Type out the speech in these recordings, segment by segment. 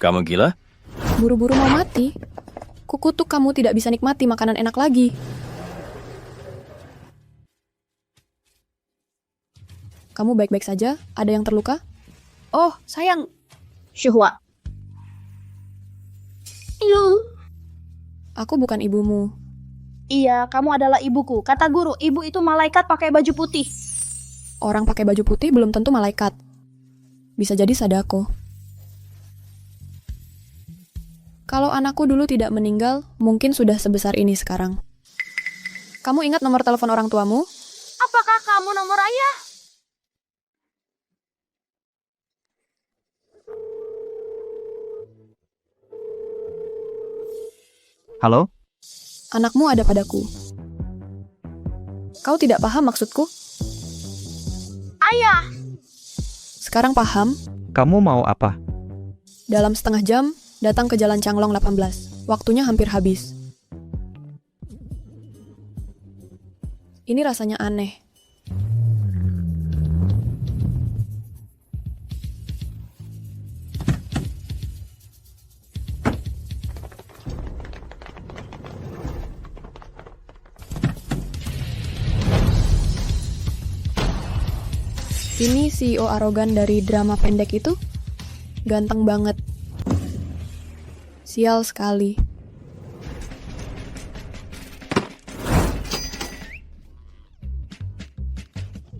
Kamu gila? Buru-buru mau mati. Kukutuk kamu tidak bisa nikmati makanan enak lagi. Kamu baik-baik saja? Ada yang terluka? Oh, sayang. Shuhwa. Yuh. Aku bukan ibumu. Iya, kamu adalah ibuku. Kata guru, ibu itu malaikat pakai baju putih. Orang pakai baju putih belum tentu malaikat. Bisa jadi Sadako. Kalau anakku dulu tidak meninggal, mungkin sudah sebesar ini sekarang. Kamu ingat nomor telepon orang tuamu? Apakah kamu nomor ayah? Halo? Anakmu ada padaku. Kau tidak paham maksudku? Ayah! Sekarang paham? Kamu mau apa? Dalam setengah jam, datang ke Jalan Changlong 18. Waktunya hampir habis. Ini rasanya aneh. Ini CEO arogan dari drama pendek itu? Ganteng banget. Sial sekali.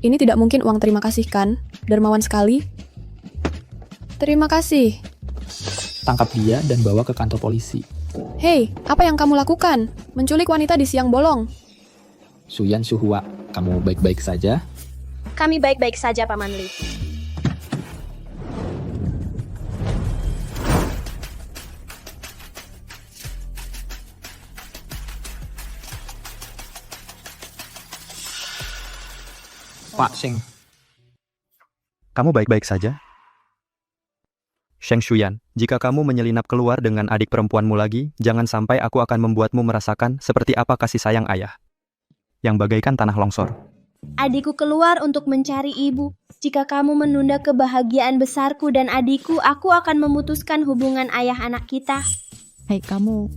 Ini tidak mungkin uang terima kasih kan? Dermawan sekali. Terima kasih. Tangkap dia dan bawa ke kantor polisi. Hei, apa yang kamu lakukan? Menculik wanita di siang bolong. Suyan Shuhwa, kamu baik-baik saja? Kami baik-baik saja, Paman Lee. Pak Sheng, Kamu baik-baik saja? Sheng Shuyan, jika kamu menyelinap keluar dengan adik perempuanmu lagi, jangan sampai aku akan membuatmu merasakan seperti apa kasih sayang ayah. Yang bagaikan tanah longsor. Adikku keluar untuk mencari ibu. Jika kamu menunda kebahagiaan besarku dan adikku, aku akan memutuskan hubungan ayah anak kita. Hai kamu,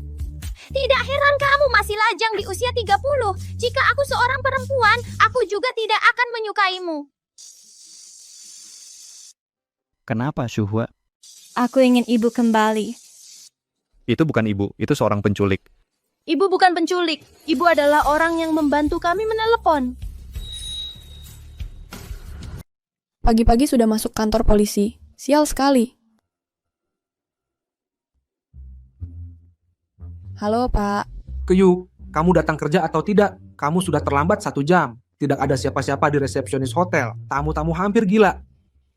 Tidak heran kamu masih lajang di usia 30. Jika aku seorang perempuan, aku juga tidak akan menyukaimu. Kenapa, Shuhwa? aku ingin ibu kembali. Itu bukan ibu, itu seorang penculik. Ibu bukan penculik. Ibu adalah orang yang membantu kami menelepon. Pagi-pagi sudah masuk kantor polisi. Sial sekali. Halo, Pak. Kyu, kamu datang kerja atau tidak? Kamu sudah terlambat 1 jam. Tidak ada siapa-siapa di resepsionis hotel. Tamu-tamu hampir gila.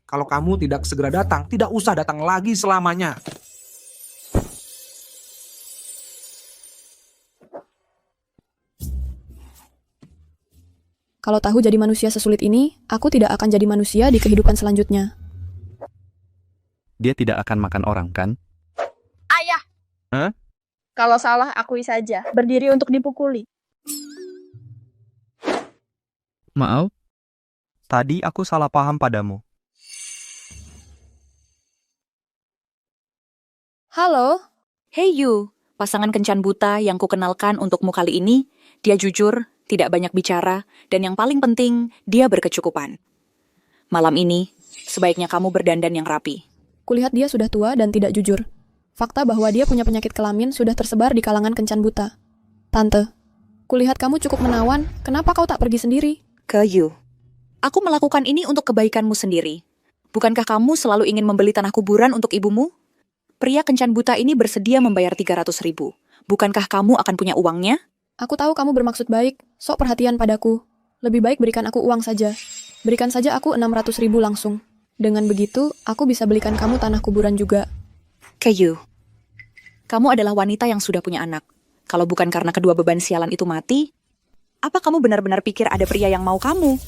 Kalau kamu tidak segera datang, tidak usah datang lagi selamanya. Kalau tahu jadi manusia sesulit ini, aku tidak akan jadi manusia di kehidupan selanjutnya. Dia tidak akan makan orang, kan? Ayah! Hah? Kalau salah, akui saja. Berdiri untuk dipukuli. Maaf? Tadi aku salah paham padamu. Halo? Hey you, pasangan kencan buta yang kukenalkan untukmu kali ini, dia jujur, tidak banyak bicara, dan yang paling penting, dia berkecukupan. Malam ini, sebaiknya kamu berdandan yang rapi. Kulihat dia sudah tua dan tidak jujur. Fakta bahwa dia punya penyakit kelamin sudah tersebar di kalangan kencan buta. Tante, kulihat kamu cukup menawan, kenapa kau tak pergi sendiri? Ke you. Aku melakukan ini untuk kebaikanmu sendiri. Bukankah kamu selalu ingin membeli tanah kuburan untuk ibumu? Pria kencan buta ini bersedia membayar 300.000. Bukankah kamu akan punya uangnya? Aku tahu kamu bermaksud baik, sok perhatian padaku. Lebih baik berikan aku uang saja. Berikan saja aku 600.000 langsung. Dengan begitu, aku bisa belikan kamu tanah kuburan juga. Kayu, kamu adalah wanita yang sudah punya anak. Kalau bukan karena kedua beban sialan itu mati, apa kamu benar-benar pikir ada pria yang mau kamu?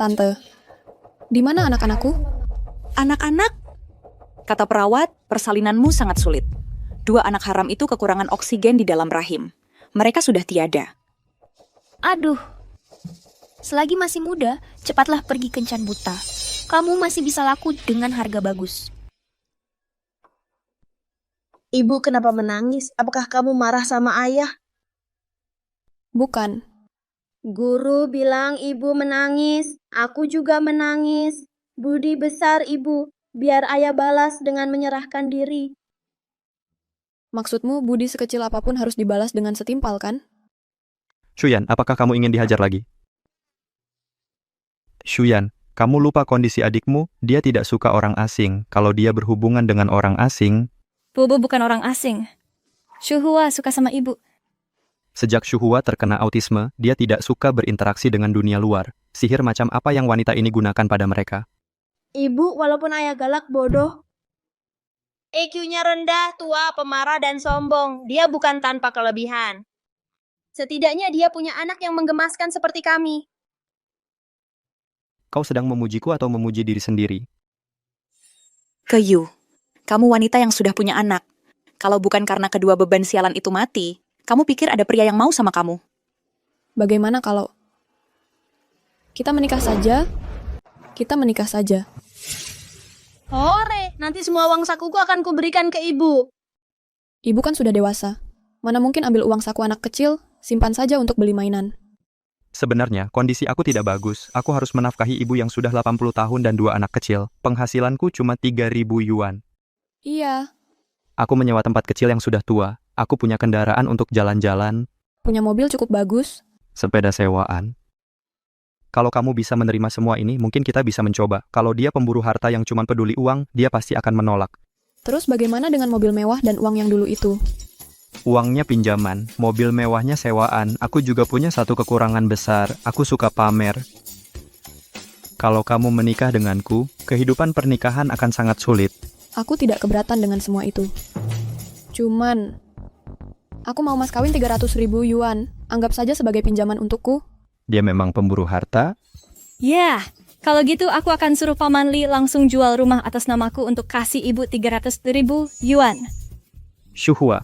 Tante. Di mana anak-anakku? Anak-anak? Kata perawat, persalinanmu sangat sulit. 2 anak haram itu kekurangan oksigen di dalam rahim. Mereka sudah tiada. Aduh. Selagi masih muda, cepatlah pergi kencan buta. Kamu masih bisa laku dengan harga bagus. Ibu kenapa menangis? Apakah kamu marah sama ayah? Bukan. Guru bilang ibu menangis. Aku juga menangis. Budi besar ibu. Biar ayah balas dengan menyerahkan diri. Maksudmu budi sekecil apapun harus dibalas dengan setimpal, kan? Shuyan, apakah kamu ingin dihajar lagi? Shuyan, kamu lupa kondisi adikmu, dia tidak suka orang asing. Kalau dia berhubungan dengan orang asing, Bubu bukan orang asing. Shuhua suka sama ibu. sejak Shuhua terkena autisme, dia tidak suka berinteraksi dengan dunia luar. Sihir macam apa yang wanita ini gunakan pada mereka? Ibu walaupun ayah galak bodoh. EQ-nya rendah, tua, pemarah, dan sombong. Dia bukan tanpa kelebihan. Setidaknya dia punya anak yang menggemaskan seperti kami. Kau sedang memujiku atau memuji diri sendiri? Keyu, kamu wanita yang sudah punya anak. Kalau bukan karena kedua beban sialan itu mati, kamu pikir ada pria yang mau sama kamu? Bagaimana kalau kita menikah saja? Kita menikah saja. Hore, nanti semua uang sakuku akan kuberikan ke ibu. Ibu kan sudah dewasa. Mana mungkin ambil uang saku anak kecil, simpan saja untuk beli mainan. Sebenarnya, kondisi aku tidak bagus. Aku harus menafkahi ibu yang sudah 80 tahun dan 2 anak kecil. Penghasilanku cuma 3.000 yuan. Iya, Aku menyewa tempat kecil yang sudah tua. Aku punya kendaraan untuk jalan-jalan, punya mobil cukup bagus. sepeda sewaan. Kalau kamu bisa menerima semua ini, mungkin kita bisa mencoba. Kalau dia pemburu harta yang cuma peduli uang, dia pasti akan menolak. Terus bagaimana dengan mobil mewah dan uang yang dulu itu? Uangnya pinjaman, mobil mewahnya sewaan. Aku juga punya satu kekurangan besar. Aku suka pamer. Kalau kamu menikah denganku, kehidupan pernikahan akan sangat sulit. Aku tidak keberatan dengan semua itu. Cuman, aku mau mas kawin 300.000 yuan. Anggap saja sebagai pinjaman untukku. Dia memang pemburu harta. Ya, kalau gitu aku akan suruh Paman Li langsung jual rumah atas namaku untuk kasih ibu 300.000 yuan. Shuhua.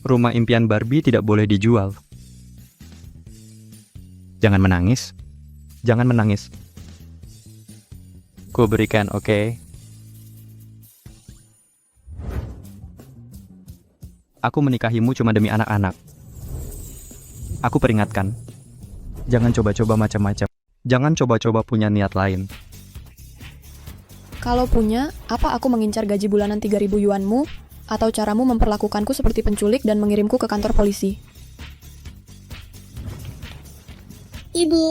Rumah impian Barbie tidak boleh dijual. Jangan menangis. Jangan menangis. Ku berikan, oke? Aku menikahimu cuma demi anak-anak. Aku peringatkan. Jangan coba-coba macam-macam. Jangan coba-coba punya niat lain. Kalau punya, apa aku mengincar gaji bulanan 3.000 yuanmu? Atau caramu memperlakukanku seperti penculik dan mengirimku ke kantor polisi? Ibu.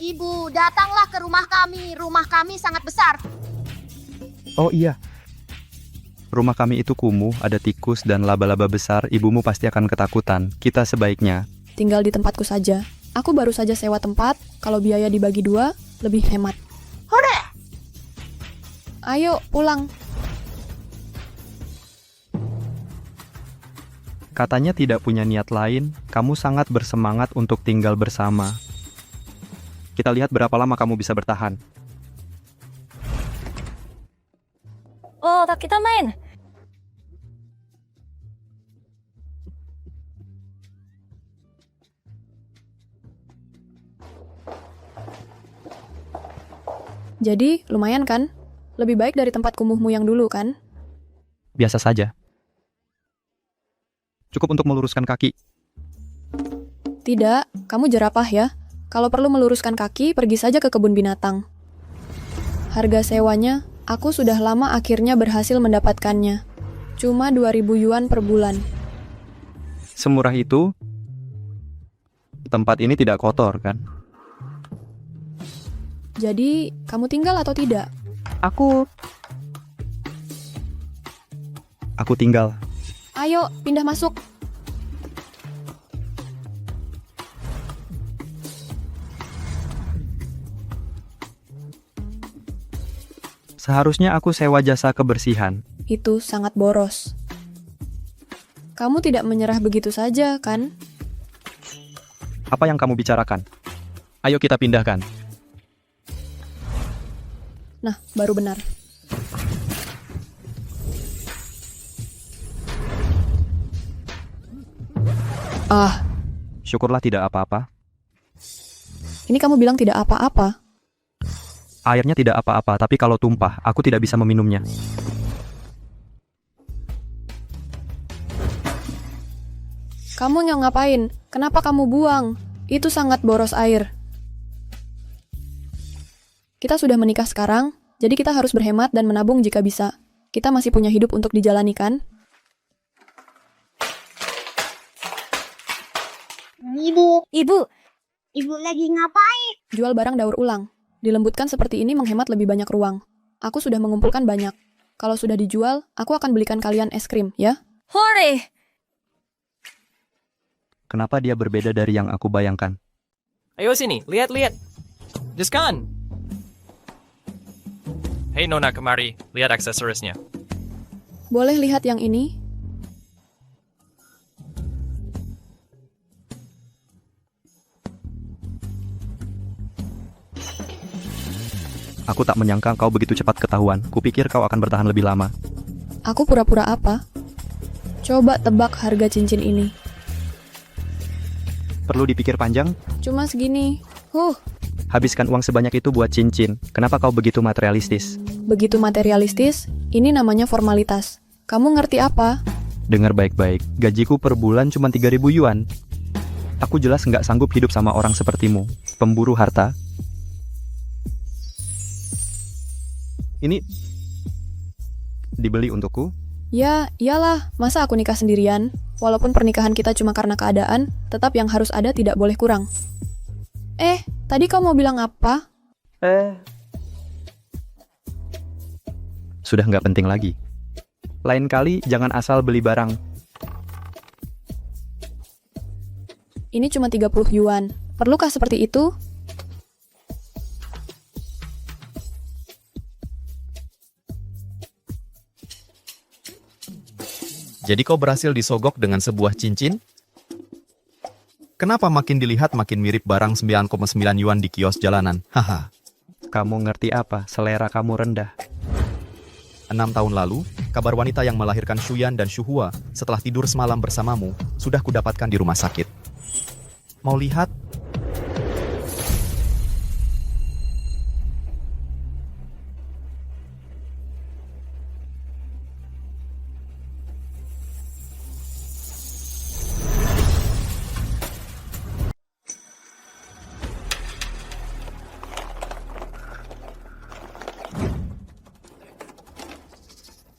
Ibu, datanglah ke rumah kami. Rumah kami sangat besar. Oh iya. Rumah kami itu kumuh, ada tikus dan laba-laba besar. Ibumu pasti akan ketakutan. Kita sebaiknya Tinggal di tempatku saja. Aku baru saja sewa tempat, kalau biaya dibagi 2, lebih hemat. Hore! Ayo, pulang. Katanya tidak punya niat lain, kamu sangat bersemangat untuk tinggal bersama. Kita lihat berapa lama kamu bisa bertahan. Oh, tak kita main. Jadi, lumayan kan? Lebih baik dari tempat kumuhmu yang dulu kan? Biasa saja. Cukup untuk meluruskan kaki. Tidak, kamu jerapah ya. Kalau perlu meluruskan kaki, pergi saja ke kebun binatang. Harga sewanya, aku sudah lama akhirnya berhasil mendapatkannya. Cuma 2.000 yuan per bulan. Semurah itu, tempat ini tidak kotor kan? Jadi, kamu tinggal atau tidak? Aku tinggal. Ayo, pindah masuk. Seharusnya aku sewa jasa kebersihan. Itu sangat boros. Kamu tidak menyerah begitu saja, kan? Apa yang kamu bicarakan? Ayo kita pindahkan. Nah, baru benar. Ah, Syukurlah tidak apa-apa. ini kamu bilang tidak apa-apa. Airnya tidak apa-apa, tapi kalau tumpah, aku tidak bisa meminumnya. Kamu yang ngapain? Kenapa kamu buang? Itu sangat boros air. Kita sudah menikah sekarang, jadi kita harus berhemat dan menabung jika bisa. Kita masih punya hidup untuk dijalani, kan? Ibu, Ibu, ibu lagi ngapain? Jual barang daur ulang. Dilembutkan seperti ini menghemat lebih banyak ruang. Aku sudah mengumpulkan banyak. Kalau sudah dijual, aku akan belikan kalian es krim, ya? hore! Kenapa dia berbeda dari yang aku bayangkan? Ayo sini, lihat-lihat. Diskon. Hei Nona, kemari. Lihat aksesorisnya. Boleh lihat yang ini? Aku tak menyangka kau begitu cepat ketahuan. Kupikir kau akan bertahan lebih lama. Aku pura-pura apa? Coba tebak harga cincin ini. Perlu dipikir panjang? Cuma segini. Habiskan uang sebanyak itu buat cincin. Kenapa kau begitu materialistis? Begitu materialistis, ini namanya formalitas. Kamu ngerti apa? Dengar baik-baik, gajiku per bulan cuma 3.000 yuan. Aku jelas nggak sanggup hidup sama orang sepertimu, pemburu harta. Ini dibeli untukku? Ya, iyalah. Masa aku nikah sendirian? Walaupun pernikahan kita cuma karena keadaan, tetap yang harus ada tidak boleh kurang. Tadi kau mau bilang apa? Sudah nggak penting lagi. Lain kali jangan asal beli barang. Ini cuma 30 yuan. Perlukah seperti itu? Jadi kau berhasil disogok dengan sebuah cincin? Kenapa makin dilihat makin mirip barang 9,9 yuan di kios jalanan? Haha. Kamu ngerti apa? Selera kamu rendah. 6 tahun lalu, kabar wanita yang melahirkan Shuyan dan Shuhua setelah tidur semalam bersamamu sudah kudapatkan di rumah sakit. Mau lihat?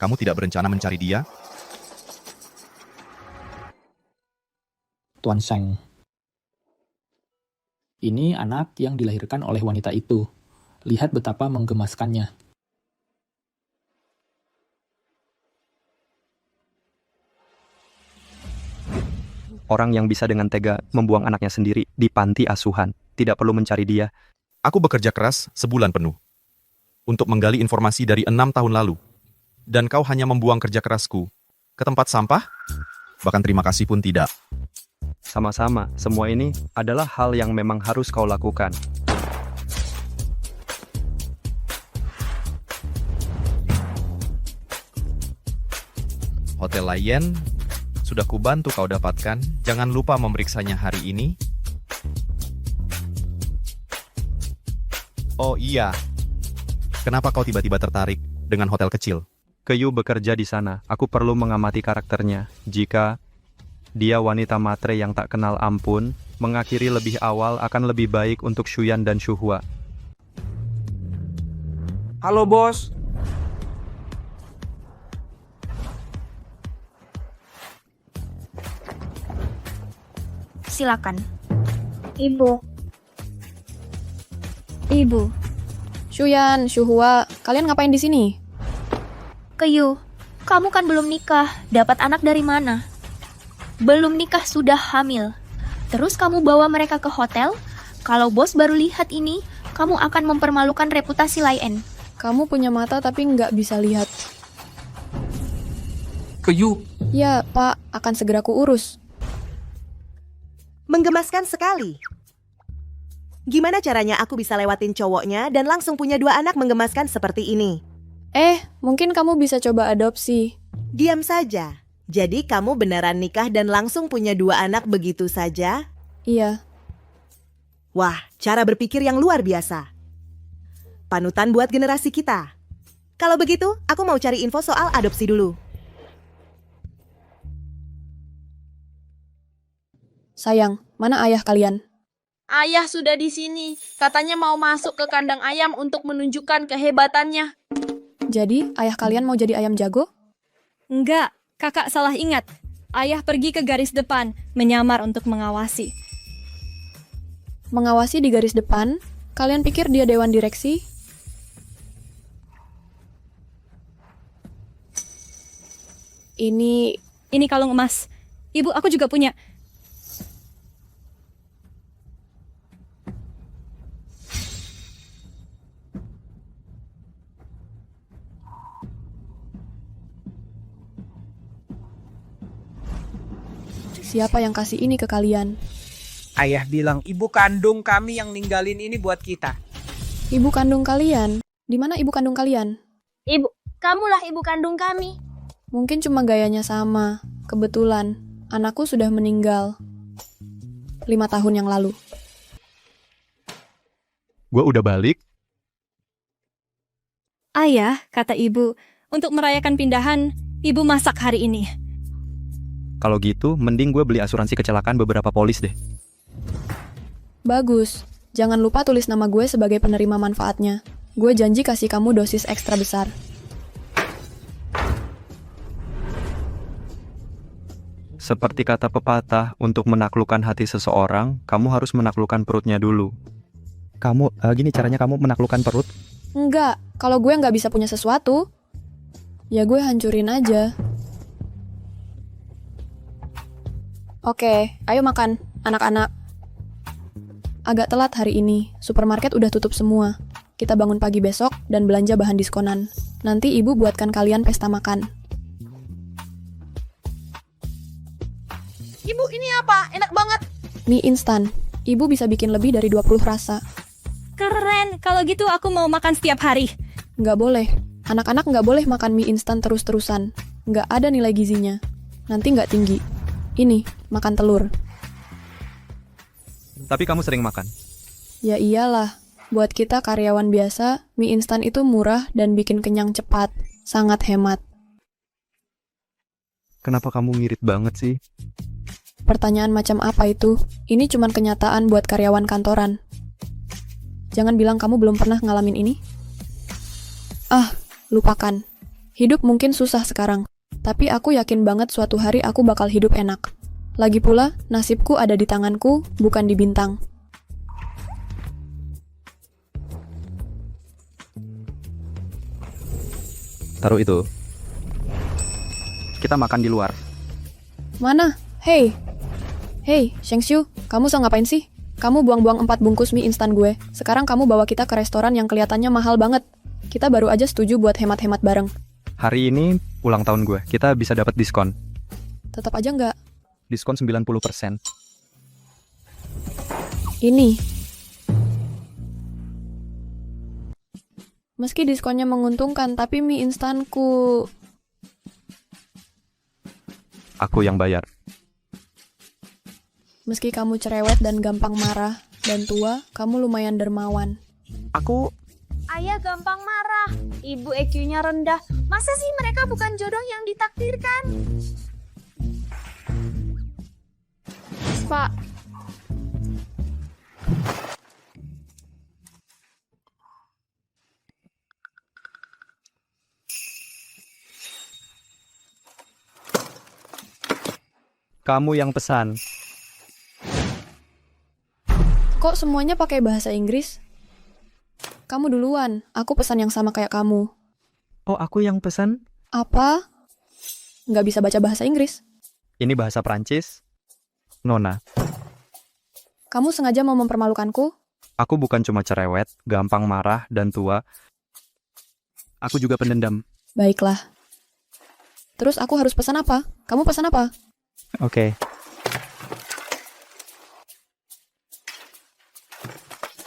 Kamu tidak berencana mencari dia? Tuan Sheng. Ini anak yang dilahirkan oleh wanita itu. Lihat betapa menggemaskannya. Orang yang bisa dengan tega membuang anaknya sendiri di panti asuhan. Tidak perlu mencari dia. Aku bekerja keras sebulan penuh untuk menggali informasi dari 6 tahun lalu. Dan kau hanya membuang kerja kerasku ke tempat sampah? Bahkan terima kasih pun tidak. Sama-sama, semua ini adalah hal yang memang harus kau lakukan. Hotel Lion, sudah kubantu kau dapatkan. Jangan lupa memeriksanya hari ini. Oh iya, kenapa kau tiba-tiba tertarik dengan hotel kecil? Keyu bekerja di sana. Aku perlu mengamati karakternya. Jika dia wanita matre yang tak kenal ampun, mengakhiri lebih awal akan lebih baik untuk Shuyan dan Shuhua. Halo bos. Silakan. Ibu. Ibu. Shuyan, Shuhua, kalian ngapain di sini? Keyu, kamu kan belum nikah. Dapat anak dari mana? Belum nikah sudah hamil. Terus kamu bawa mereka ke hotel? Kalau bos baru lihat ini, kamu akan mempermalukan reputasi Lion. Kamu punya mata tapi nggak bisa lihat. Keyu. Ya, Pak, akan segera kuurus. Menggemaskan sekali. Gimana caranya aku bisa lewatin cowoknya dan langsung punya 2 anak menggemaskan seperti ini? Mungkin kamu bisa coba adopsi. Diam saja. Jadi kamu beneran nikah dan langsung punya 2 anak begitu saja? Iya. Wah, cara berpikir yang luar biasa. Panutan buat generasi kita. Kalau begitu, aku mau cari info soal adopsi dulu. Sayang, mana ayah kalian? Ayah sudah di sini. Katanya mau masuk ke kandang ayam untuk menunjukkan kehebatannya. Jadi, ayah kalian mau jadi ayam jago? Enggak, kakak salah ingat. Ayah pergi ke garis depan, menyamar untuk mengawasi. Mengawasi di garis depan? Kalian pikir dia dewan direksi? Ini kalung emas. Ibu, aku juga punya. Siapa yang kasih ini ke kalian? Ayah bilang ibu kandung kami yang ninggalin ini buat kita. Ibu kandung kalian? Di mana ibu kandung kalian? Ibu, kamulah ibu kandung kami. Mungkin cuma gayanya sama. Kebetulan, anakku sudah meninggal 5 tahun yang lalu. Gue udah balik. Ayah, kata ibu, untuk merayakan pindahan, ibu masak hari ini. Kalau gitu, mending gue beli asuransi kecelakaan beberapa polis deh. Bagus. Jangan lupa tulis nama gue sebagai penerima manfaatnya. Gue janji kasih kamu dosis ekstra besar. Seperti kata pepatah, untuk menaklukkan hati seseorang, kamu harus menaklukkan perutnya dulu. Gini caranya kamu menaklukkan perut? Enggak, kalau gue nggak bisa punya sesuatu, ya gue hancurin aja. Oke, ayo makan, anak-anak. Agak telat hari ini, supermarket udah tutup semua. Kita bangun pagi besok dan belanja bahan diskonan. Nanti ibu buatkan kalian pesta makan. Ibu, ini apa? Enak banget. Mie instan. Ibu bisa bikin lebih dari 20 rasa. Keren, kalau gitu aku mau makan setiap hari. Nggak boleh. Anak-anak nggak boleh makan mie instan terus-terusan. Nggak ada nilai gizinya. Nanti nggak tinggi. Ini, makan telur. Tapi kamu sering makan. Ya iyalah. Buat kita karyawan biasa, mie instan itu murah dan bikin kenyang cepat. Sangat hemat. Kenapa kamu ngirit banget sih? Pertanyaan macam apa itu? Ini cuman kenyataan buat karyawan kantoran. Jangan bilang kamu belum pernah ngalamin ini. Lupakan. Hidup mungkin susah sekarang. Tapi aku yakin banget suatu hari aku bakal hidup enak. Lagi pula, nasibku ada di tanganku, bukan di bintang. Taruh itu. Kita makan di luar. Mana? Hey, Shengshu, kamu so ngapain sih? Kamu buang-buang 4 bungkus mie instan gue. Sekarang kamu bawa kita ke restoran yang kelihatannya mahal banget. Kita baru aja setuju buat hemat-hemat bareng. Hari ini ulang tahun gue, kita bisa dapat diskon. Tetap aja nggak? Diskon 90%. Ini. Meski diskonnya menguntungkan, tapi mie instanku... Aku yang bayar. Meski kamu cerewet dan gampang marah, dan tua, kamu lumayan dermawan. Ayah gampang marah. Ibu EQ-nya rendah. Masa sih mereka bukan jodoh yang ditakdirkan? Pak. Kamu yang pesan. Kok semuanya pakai bahasa Inggris? Kamu duluan, aku pesan yang sama kayak kamu. Oh, aku yang pesan? Apa? Nggak bisa baca bahasa Inggris? Ini bahasa Prancis. Nona. Kamu sengaja mau mempermalukanku? Aku bukan cuma cerewet, gampang marah, dan tua. Aku juga pendendam. Baiklah. Terus aku harus pesan apa? Kamu pesan apa? Oke.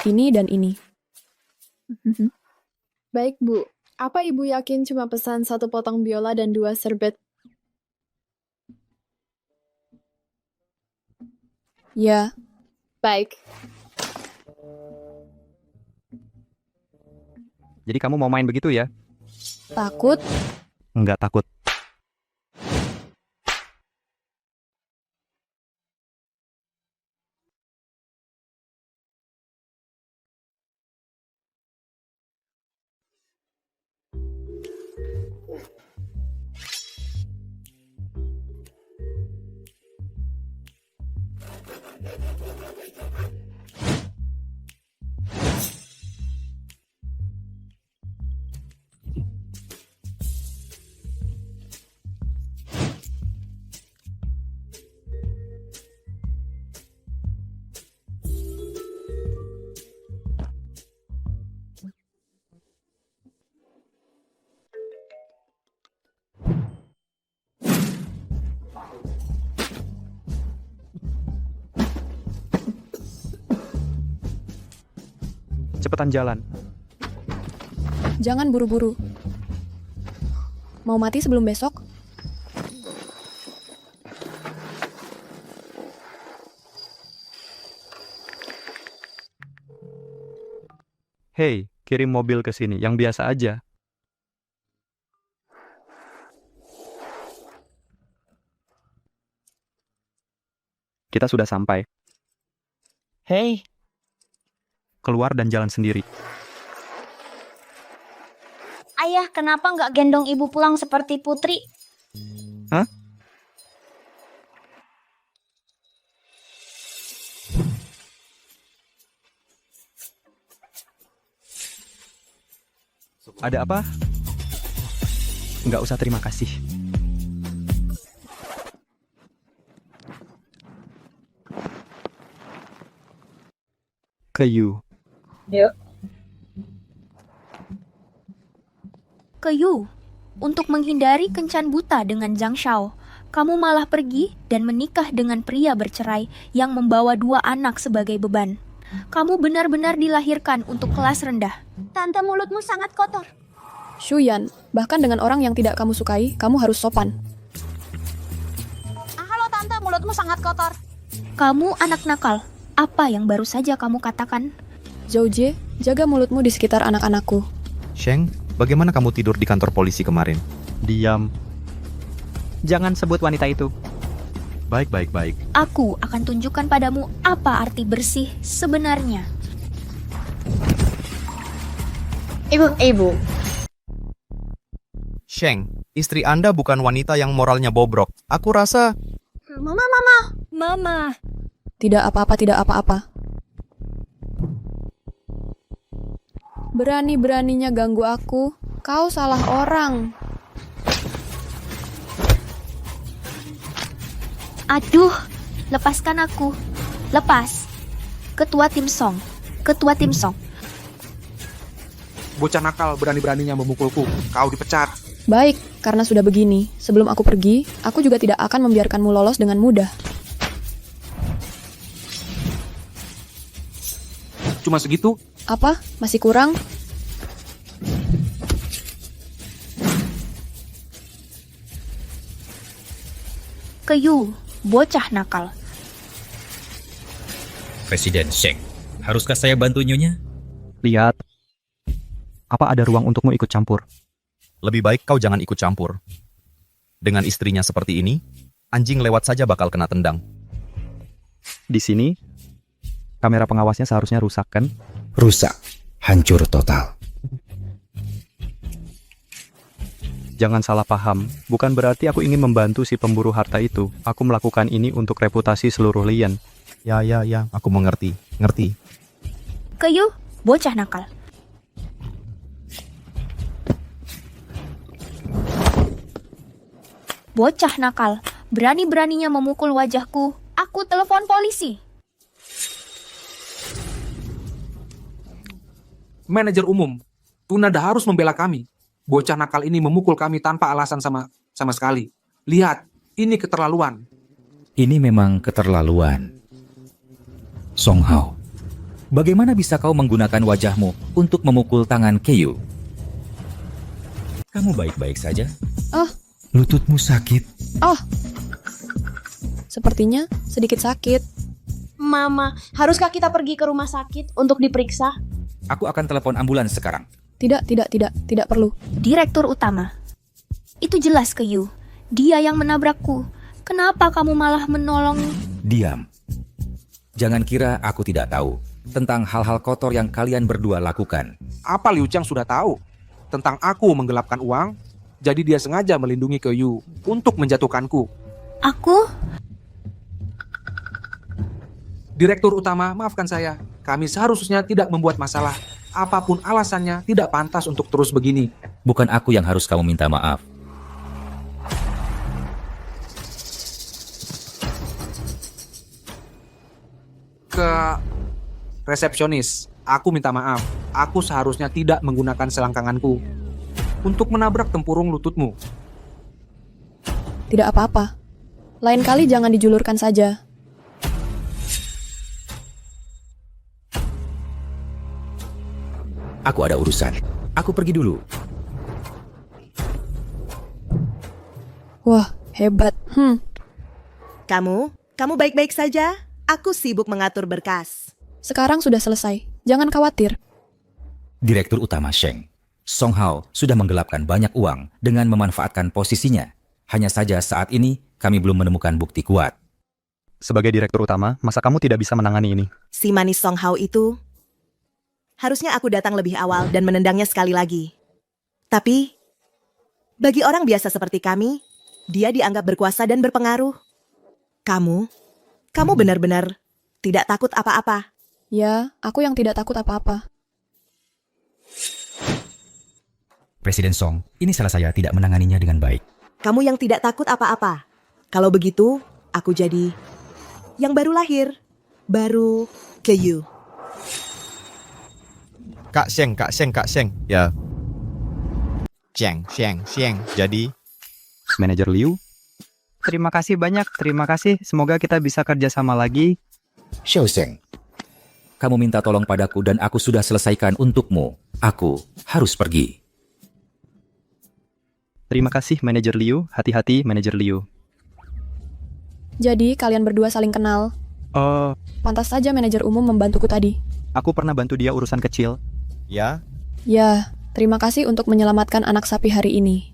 ini dan ini. Baik, Bu. Apa Ibu yakin cuma pesan 1 potong biola dan 2 serbet? Ya. Baik. Jadi kamu mau main begitu ya? Takut? Enggak takut. Cepetan jalan. Jangan buru-buru. Mau mati sebelum besok? Hei, kirim mobil ke sini, yang biasa aja. Kita sudah sampai. Hey, Keluar dan jalan sendiri. Ayah, kenapa nggak gendong ibu pulang seperti Putri? Hah? Ada apa? Nggak usah terima kasih. Kayu. Keyu, untuk menghindari kencan buta dengan Zhang Shao, kamu malah pergi dan menikah dengan pria bercerai yang membawa 2 anak sebagai beban. Kamu benar-benar dilahirkan untuk kelas rendah. Tante, mulutmu sangat kotor. Shuyan, bahkan dengan orang yang tidak kamu sukai, kamu harus sopan. Halo Tante, mulutmu sangat kotor. Kamu anak nakal. Apa yang baru saja kamu katakan? Zhou Jie, jaga mulutmu di sekitar anak-anakku. Sheng, bagaimana kamu tidur di kantor polisi kemarin? Diam. Jangan sebut wanita itu. Baik. Aku akan tunjukkan padamu apa arti bersih sebenarnya. Ibu. Sheng, istri Anda bukan wanita yang moralnya bobrok. Aku rasa... Mama. Tidak apa-apa. Berani-beraninya ganggu aku. Kau salah orang. Aduh, lepaskan aku. Lepas. Ketua Tim Song. Bocah nakal berani-beraninya memukulku. Kau dipecat. Baik, karena sudah begini, sebelum aku pergi, aku juga tidak akan membiarkanmu lolos dengan mudah. Cuma segitu? Apa? Masih kurang? Keyu, bocah nakal. Presiden Sheng, haruskah saya bantu nyonya? Lihat. Apa ada ruang untukmu ikut campur? Lebih baik kau jangan ikut campur. Dengan istrinya seperti ini, anjing lewat saja bakal kena tendang. Di sini, kamera pengawasnya seharusnya rusak, kan? Rusak. Hancur total. Jangan salah paham, bukan berarti aku ingin membantu si pemburu harta itu. Aku melakukan ini untuk reputasi seluruh Lian. Ya, aku mengerti. Ngerti. Keyu, bocah nakal. Bocah nakal, berani-beraninya memukul wajahku. Aku telepon polisi. Manajer umum, Tunada harus membela kami. Bocah nakal ini memukul kami tanpa alasan sama sekali. Lihat, ini keterlaluan. Ini memang keterlaluan. Song Hao, Bagaimana bisa kau menggunakan wajahmu untuk memukul tangan Keiyu? Kamu baik-baik saja? Oh, Lututmu sakit. oh. Sepertinya sedikit sakit. Mama, haruskah kita pergi ke rumah sakit untuk diperiksa? Aku akan telepon ambulans sekarang. Tidak perlu. Direktur utama. Itu jelas Keiyu. Dia yang menabrakku. Kenapa kamu malah menolong? Diam. Jangan kira aku tidak tahu tentang hal-hal kotor yang kalian berdua lakukan. Apa Liu Chang sudah tahu tentang aku menggelapkan uang? Jadi dia sengaja melindungi Keiyu untuk menjatuhkanku. Aku? Direktur utama, maafkan saya. Kami seharusnya tidak membuat masalah. Apapun alasannya, tidak pantas untuk terus begini. Bukan aku yang harus kamu minta maaf. Ke resepsionis, aku minta maaf. Aku seharusnya tidak menggunakan selangkanganku untuk menabrak tempurung lututmu. Tidak apa-apa. Lain kali jangan dijulurkan saja. Aku ada urusan. Aku pergi dulu. Wah, hebat. Kamu baik-baik saja? Aku sibuk mengatur berkas. Sekarang sudah selesai. Jangan khawatir. Direktur utama Sheng, Song Hao sudah menggelapkan banyak uang dengan memanfaatkan posisinya. Hanya saja saat ini kami belum menemukan bukti kuat. Sebagai direktur utama, masa kamu tidak bisa menangani ini? Si manis Song Hao itu, harusnya aku datang lebih awal dan menendangnya sekali lagi. Tapi, bagi orang biasa seperti kami, dia dianggap berkuasa dan berpengaruh. Kamu benar-benar tidak takut apa-apa. Ya, aku yang tidak takut apa-apa. Presiden Song, ini salah saya tidak menanganinya dengan baik. Kamu yang tidak takut apa-apa. Kalau begitu, aku jadi yang baru lahir, baru Keiyu. Kak Sheng. Ya. Sheng. Jadi, Manajer Liu? Terima kasih banyak, terima kasih. Semoga kita bisa kerjasama lagi. Xiao Sheng, kamu minta tolong padaku dan aku sudah selesaikan untukmu. Aku harus pergi. Terima kasih, Manajer Liu. Hati-hati, Manajer Liu. Jadi, kalian berdua saling kenal. Oh, Pantas saja manajer umum membantuku tadi. aku pernah bantu dia urusan kecil. ya, Ya, terima kasih untuk menyelamatkan anak sapi hari ini.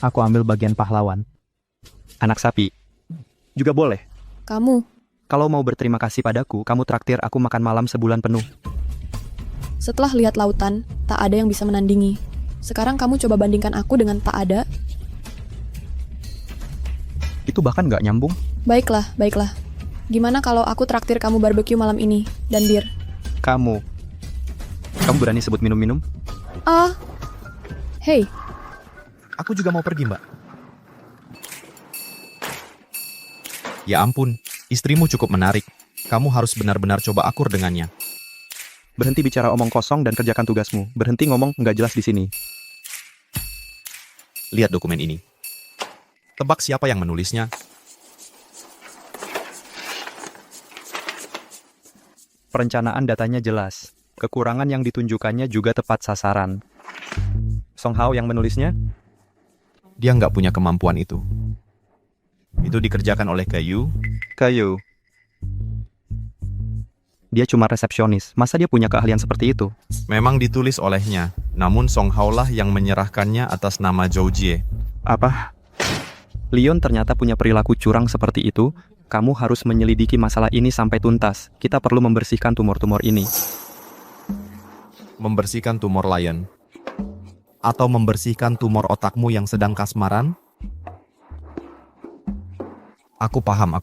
Aku ambil bagian pahlawan. Anak sapi. Juga boleh. Kamu, Kalau mau berterima kasih padaku, kamu traktir aku makan malam sebulan penuh. setelah lihat lautan, tak ada yang bisa menandingi. Sekarang kamu coba bandingkan aku dengan tak ada. Itu bahkan nggak nyambung. Baiklah. Gimana kalau aku traktir kamu barbeque malam ini, dan bir? Kamu berani sebut minum-minum? Hei, aku juga mau pergi, Mbak. Ya ampun, istrimu cukup menarik. Kamu harus benar-benar coba akur dengannya. Berhenti bicara omong kosong dan kerjakan tugasmu. Berhenti ngomong nggak jelas di sini. Lihat dokumen ini. Tebak siapa yang menulisnya? Perencanaan datanya jelas. Kekurangan yang ditunjukkannya juga tepat sasaran. Song Hao yang menulisnya? Dia nggak punya kemampuan itu. Itu dikerjakan oleh Keiyu. Dia cuma resepsionis. Masa dia punya keahlian seperti itu? Memang ditulis olehnya. Namun Song Hao lah yang menyerahkannya atas nama Zhou Jie. Apa? Leon ternyata punya perilaku curang seperti itu. Kamu harus menyelidiki masalah ini sampai tuntas. Kita perlu membersihkan tumor-tumor ini. Membersihkan tumor Lion. Atau membersihkan tumor otakmu yang sedang kasmaran? Aku paham.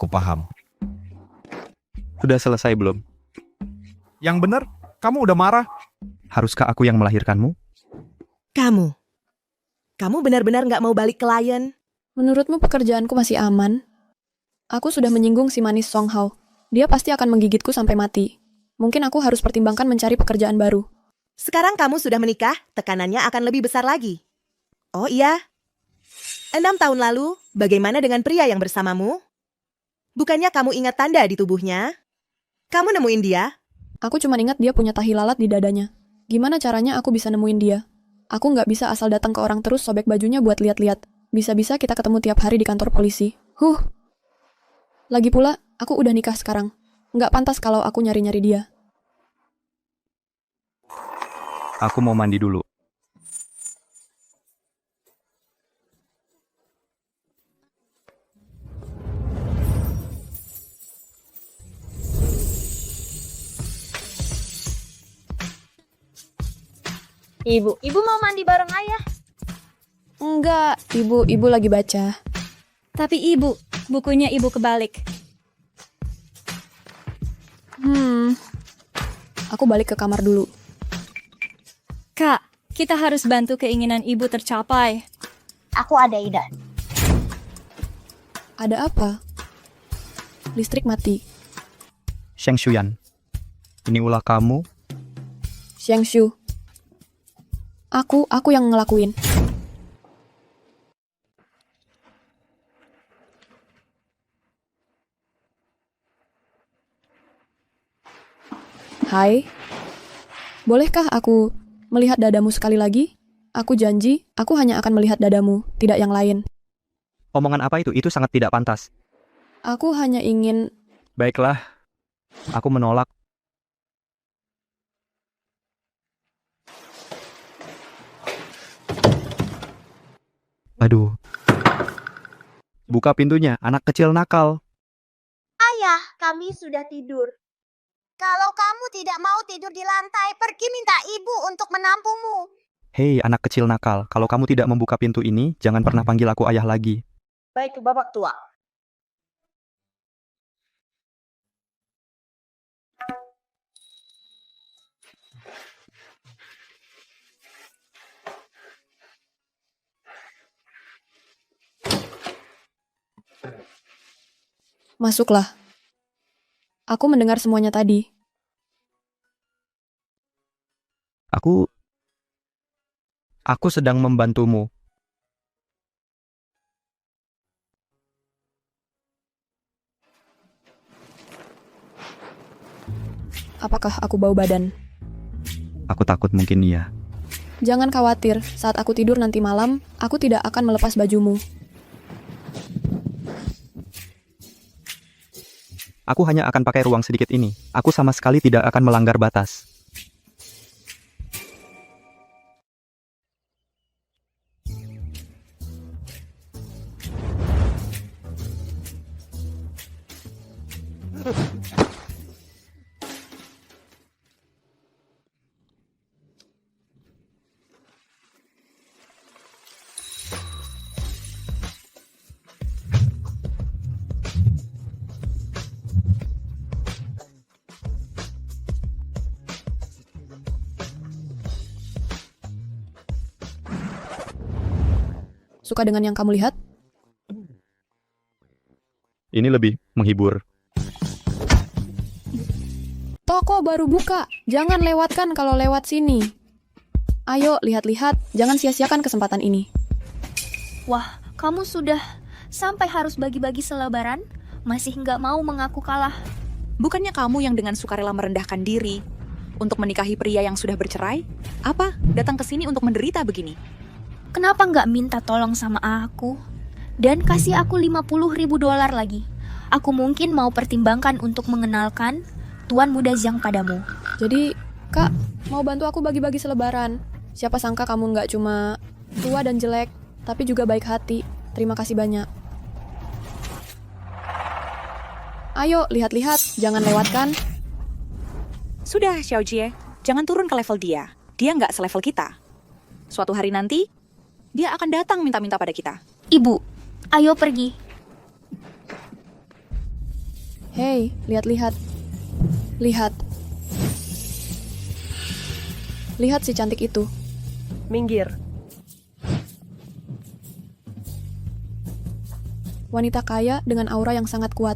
Sudah selesai belum? Yang benar, kamu udah marah. Haruskah aku yang melahirkanmu? Kamu benar-benar nggak mau balik ke Lion? menurutmu pekerjaanku masih aman? Aku sudah menyinggung si manis Song Hao. Dia pasti akan menggigitku sampai mati. Mungkin aku harus pertimbangkan mencari pekerjaan baru. Sekarang kamu sudah menikah, tekanannya akan lebih besar lagi. Oh iya, 6 tahun lalu, bagaimana dengan pria yang bersamamu? Bukannya kamu ingat tanda di tubuhnya? Kamu nemuin dia? Aku cuma ingat dia punya tahi lalat di dadanya. Gimana caranya aku bisa nemuin dia? Aku nggak bisa asal datang ke orang terus sobek bajunya buat lihat-lihat. Bisa-bisa kita ketemu tiap hari di kantor polisi. Lagi pula, aku udah nikah sekarang. Nggak pantas kalau aku nyari-nyari dia. Aku mau mandi dulu. Ibu mau mandi bareng ayah? Enggak, ibu lagi baca. Tapi ibu, bukunya ibu kebalik. Aku balik ke kamar dulu. Kak, kita harus bantu keinginan ibu tercapai. Aku ada ide. Ada apa? Listrik mati. Sheng Shuyan, ini ulah kamu. Sheng Shu. Aku yang ngelakuin. Hai. Bolehkah aku melihat dadamu sekali lagi? Aku janji, aku hanya akan melihat dadamu, tidak yang lain. Omongan apa itu? Itu sangat tidak pantas. Aku hanya ingin... Baiklah, aku menolak. Aduh. Buka pintunya, anak kecil nakal. Ayah, kami sudah tidur. Kalau kamu tidak mau tidur di lantai, pergi minta ibu untuk menampungmu. Hei, anak kecil nakal, kalau kamu tidak membuka pintu ini, jangan pernah panggil aku ayah lagi. Baik, Bapak tua. Masuklah. Aku mendengar semuanya tadi. Aku sedang membantumu. Apakah aku bau badan? Aku takut mungkin iya. Jangan khawatir, saat aku tidur nanti malam, aku tidak akan melepas bajumu. Aku hanya akan pakai ruang sedikit ini. Aku sama sekali tidak akan melanggar batas. Suka dengan yang kamu lihat? Ini lebih menghibur. Toko baru buka. Jangan lewatkan kalau lewat sini. Ayo, lihat-lihat. Jangan sia-siakan kesempatan ini. Wah, kamu sudah sampai harus bagi-bagi selebaran? Masih nggak mau mengaku kalah? Bukannya kamu yang dengan sukarela merendahkan diri untuk menikahi pria yang sudah bercerai? Apa? Datang ke sini untuk menderita begini? Kenapa nggak minta tolong sama aku? Dan kasih aku $50.000 lagi. Aku mungkin mau pertimbangkan untuk mengenalkan Tuan Muda Zhang padamu. Jadi, Kak, mau bantu aku bagi-bagi selebaran. Siapa sangka kamu nggak cuma tua dan jelek, tapi juga baik hati. Terima kasih banyak. Ayo, lihat-lihat. Jangan lewatkan. Sudah, Xiao Jie. Jangan turun ke level dia. Dia nggak selevel kita. Suatu hari nanti, dia akan datang minta-minta pada kita. Ibu, ayo pergi. Hei, lihat-lihat. Lihat. Lihat si cantik itu. Minggir. Wanita kaya dengan aura yang sangat kuat.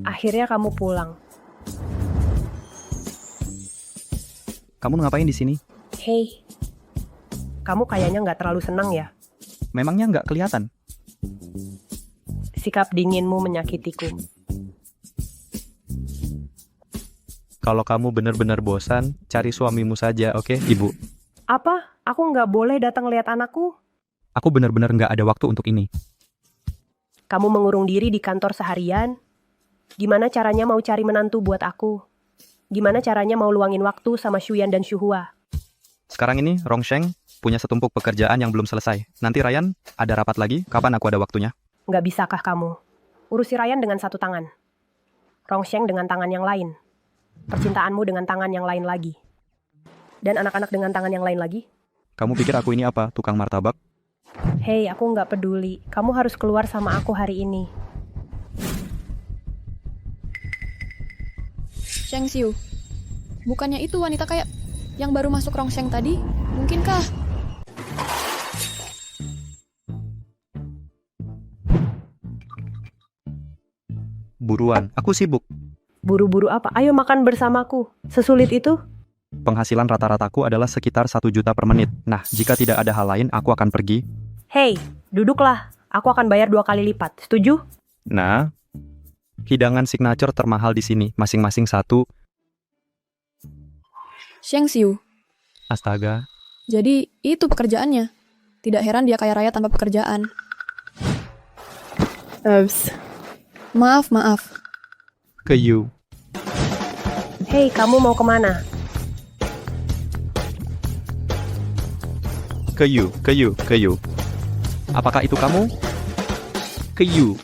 Akhirnya kamu pulang. Kamu ngapain di sini? Hei, Kamu kayaknya nggak terlalu senang ya? Memangnya nggak kelihatan? Sikap dinginmu menyakitiku. Kalau kamu benar-benar bosan, cari suamimu saja, oke, Ibu? Apa? Aku nggak boleh datang lihat anakku? Aku benar-benar nggak ada waktu untuk ini. Kamu mengurung diri di kantor seharian? Gimana caranya mau cari menantu buat aku? Gimana caranya mau luangin waktu sama Shuyan dan Shuhua? Sekarang ini, Rongsheng punya setumpuk pekerjaan yang belum selesai. Nanti Ryan, ada rapat lagi, kapan aku ada waktunya? Nggak bisakah kamu? Urusi Ryan dengan satu tangan. Rongsheng dengan tangan yang lain. Percintaanmu dengan tangan yang lain lagi. Dan anak-anak dengan tangan yang lain lagi? Kamu pikir aku ini apa, tukang martabak? Hei, aku nggak peduli. Kamu harus keluar sama aku hari ini. Sheng Xiu, bukannya itu wanita kayak yang baru masuk Rongsheng tadi? Mungkinkah? Buruan, aku sibuk. Buru-buru apa? Ayo makan bersamaku. Sesulit itu? Penghasilan rata-rataku adalah sekitar 1 juta per menit. Nah, jika tidak ada hal lain, aku akan pergi. Hei, duduklah. Aku akan bayar 2 kali lipat. Setuju? Nah, hidangan signature termahal di sini, masing-masing 1. Sheng Xiu, Astaga. jadi itu pekerjaannya. Tidak heran dia kaya raya tanpa pekerjaan. Maaf. Ke you. Hei, kamu mau kemana? Ke you. Apakah itu kamu? Ke you.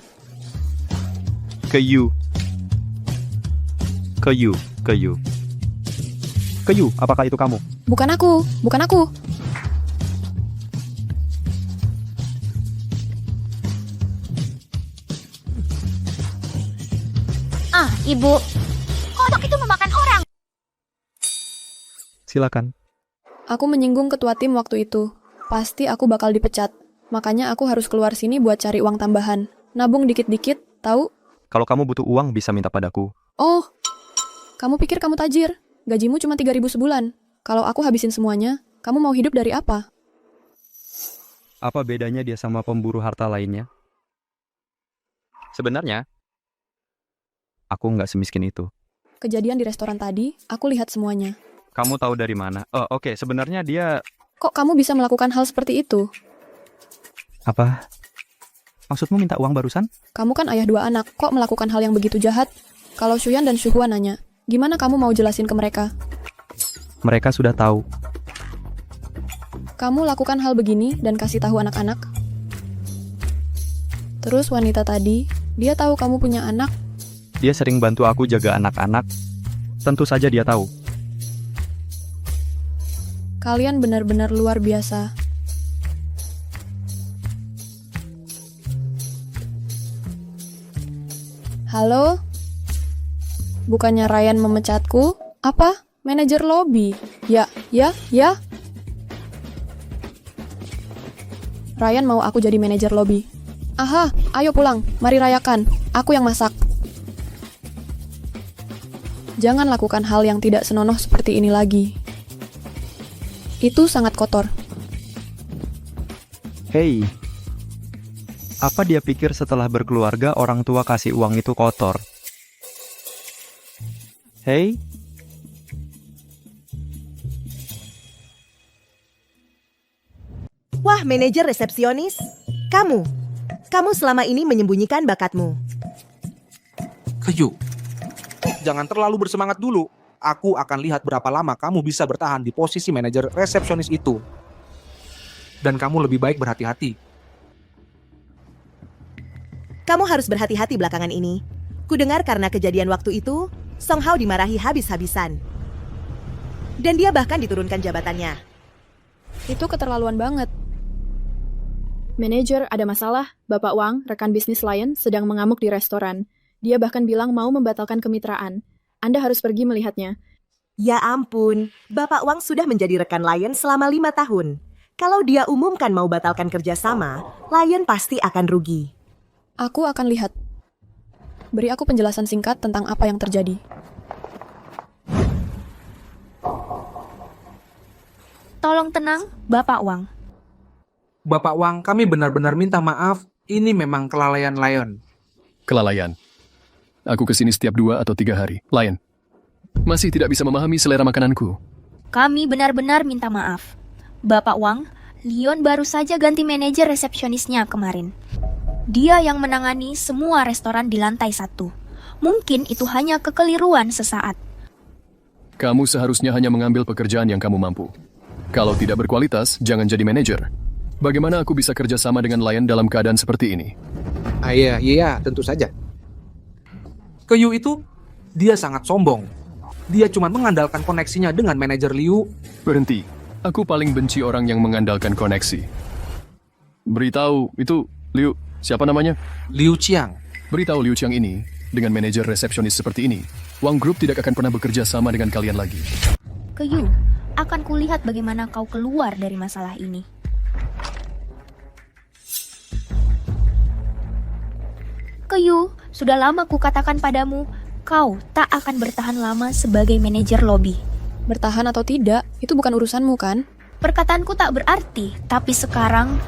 Apakah itu kamu? Bukan aku. Ah, Ibu. Kodok itu memakan orang. Silakan. Aku menyinggung ketua tim waktu itu. Pasti aku bakal dipecat. Makanya aku harus keluar sini buat cari uang tambahan. Nabung dikit-dikit, tahu? Kalau kamu butuh uang, bisa minta padaku. Oh, kamu pikir kamu tajir? Gajimu cuma 3.000 sebulan. Kalau aku habisin semuanya, kamu mau hidup dari apa? Apa bedanya dia sama pemburu harta lainnya? Sebenarnya, aku nggak semiskin itu. Kejadian di restoran tadi, aku lihat semuanya. Kamu tahu dari mana? Oh, oke. Sebenarnya dia... Kok kamu bisa melakukan hal seperti itu? Apa? Maksudmu minta uang barusan? Kamu kan ayah 2 anak, kok melakukan hal yang begitu jahat? Kalau Shuyan dan Shuhua nanya, gimana kamu mau jelasin ke mereka? Mereka sudah tahu. Kamu lakukan hal begini dan kasih tahu anak-anak? Terus wanita tadi, dia tahu kamu punya anak? Dia sering bantu aku jaga anak-anak. Tentu saja dia tahu. Kalian benar-benar luar biasa. Halo? Bukannya Ryan memecatku? Apa? Manajer lobby? Ya. Ryan mau aku jadi manajer lobby. Aha, ayo pulang. Mari rayakan. Aku yang masak. Jangan lakukan hal yang tidak senonoh seperti ini lagi. Itu sangat kotor. Hei, apa dia pikir setelah berkeluarga orang tua kasih uang itu kotor? Hei? Wah, manajer resepsionis. Kamu selama ini menyembunyikan bakatmu. Keju, jangan terlalu bersemangat dulu. Aku akan lihat berapa lama kamu bisa bertahan di posisi manajer resepsionis itu. Dan kamu lebih baik berhati-hati. Kamu harus berhati-hati belakangan ini. Kudengar karena kejadian waktu itu, Song Hao dimarahi habis-habisan. Dan dia bahkan diturunkan jabatannya. Itu keterlaluan banget. Manajer, ada masalah. Bapak Wang, rekan bisnis Lion, sedang mengamuk di restoran. Dia bahkan bilang mau membatalkan kemitraan. Anda harus pergi melihatnya. Ya ampun, Bapak Wang sudah menjadi rekan Lion selama 5 tahun. Kalau dia umumkan mau batalkan kerjasama, Lion pasti akan rugi. Aku akan lihat. Beri aku penjelasan singkat tentang apa yang terjadi. Tolong tenang, Bapak Wang. Bapak Wang, kami benar-benar minta maaf. Ini memang kelalaian Lion. Kelalaian. Aku kesini setiap 2 atau 3 hari. Lion, masih tidak bisa memahami selera makananku. Kami benar-benar minta maaf. Bapak Wang, Leon baru saja ganti manajer resepsionisnya kemarin. Dia yang menangani semua restoran di lantai 1. Mungkin itu hanya kekeliruan sesaat. Kamu seharusnya hanya mengambil pekerjaan yang kamu mampu. Kalau tidak berkualitas, jangan jadi manajer. Bagaimana aku bisa kerja sama dengan Lion dalam keadaan seperti ini? Iya, tentu saja. Keyu itu, dia sangat sombong. Dia cuma mengandalkan koneksinya dengan manajer Liu. Berhenti. Aku paling benci orang yang mengandalkan koneksi. Beritahu, itu Liu, siapa namanya? Liu Qiang. Beritahu Liu Qiang ini, dengan manajer resepsionis seperti ini, Wang Group tidak akan pernah bekerja sama dengan kalian lagi. Keyu, akan kulihat bagaimana kau keluar dari masalah ini. Keyu, sudah lama kukatakan padamu, kau tak akan bertahan lama sebagai manajer lobi. Bertahan atau tidak, itu bukan urusanmu kan? Perkataanku tak berarti, tapi sekarang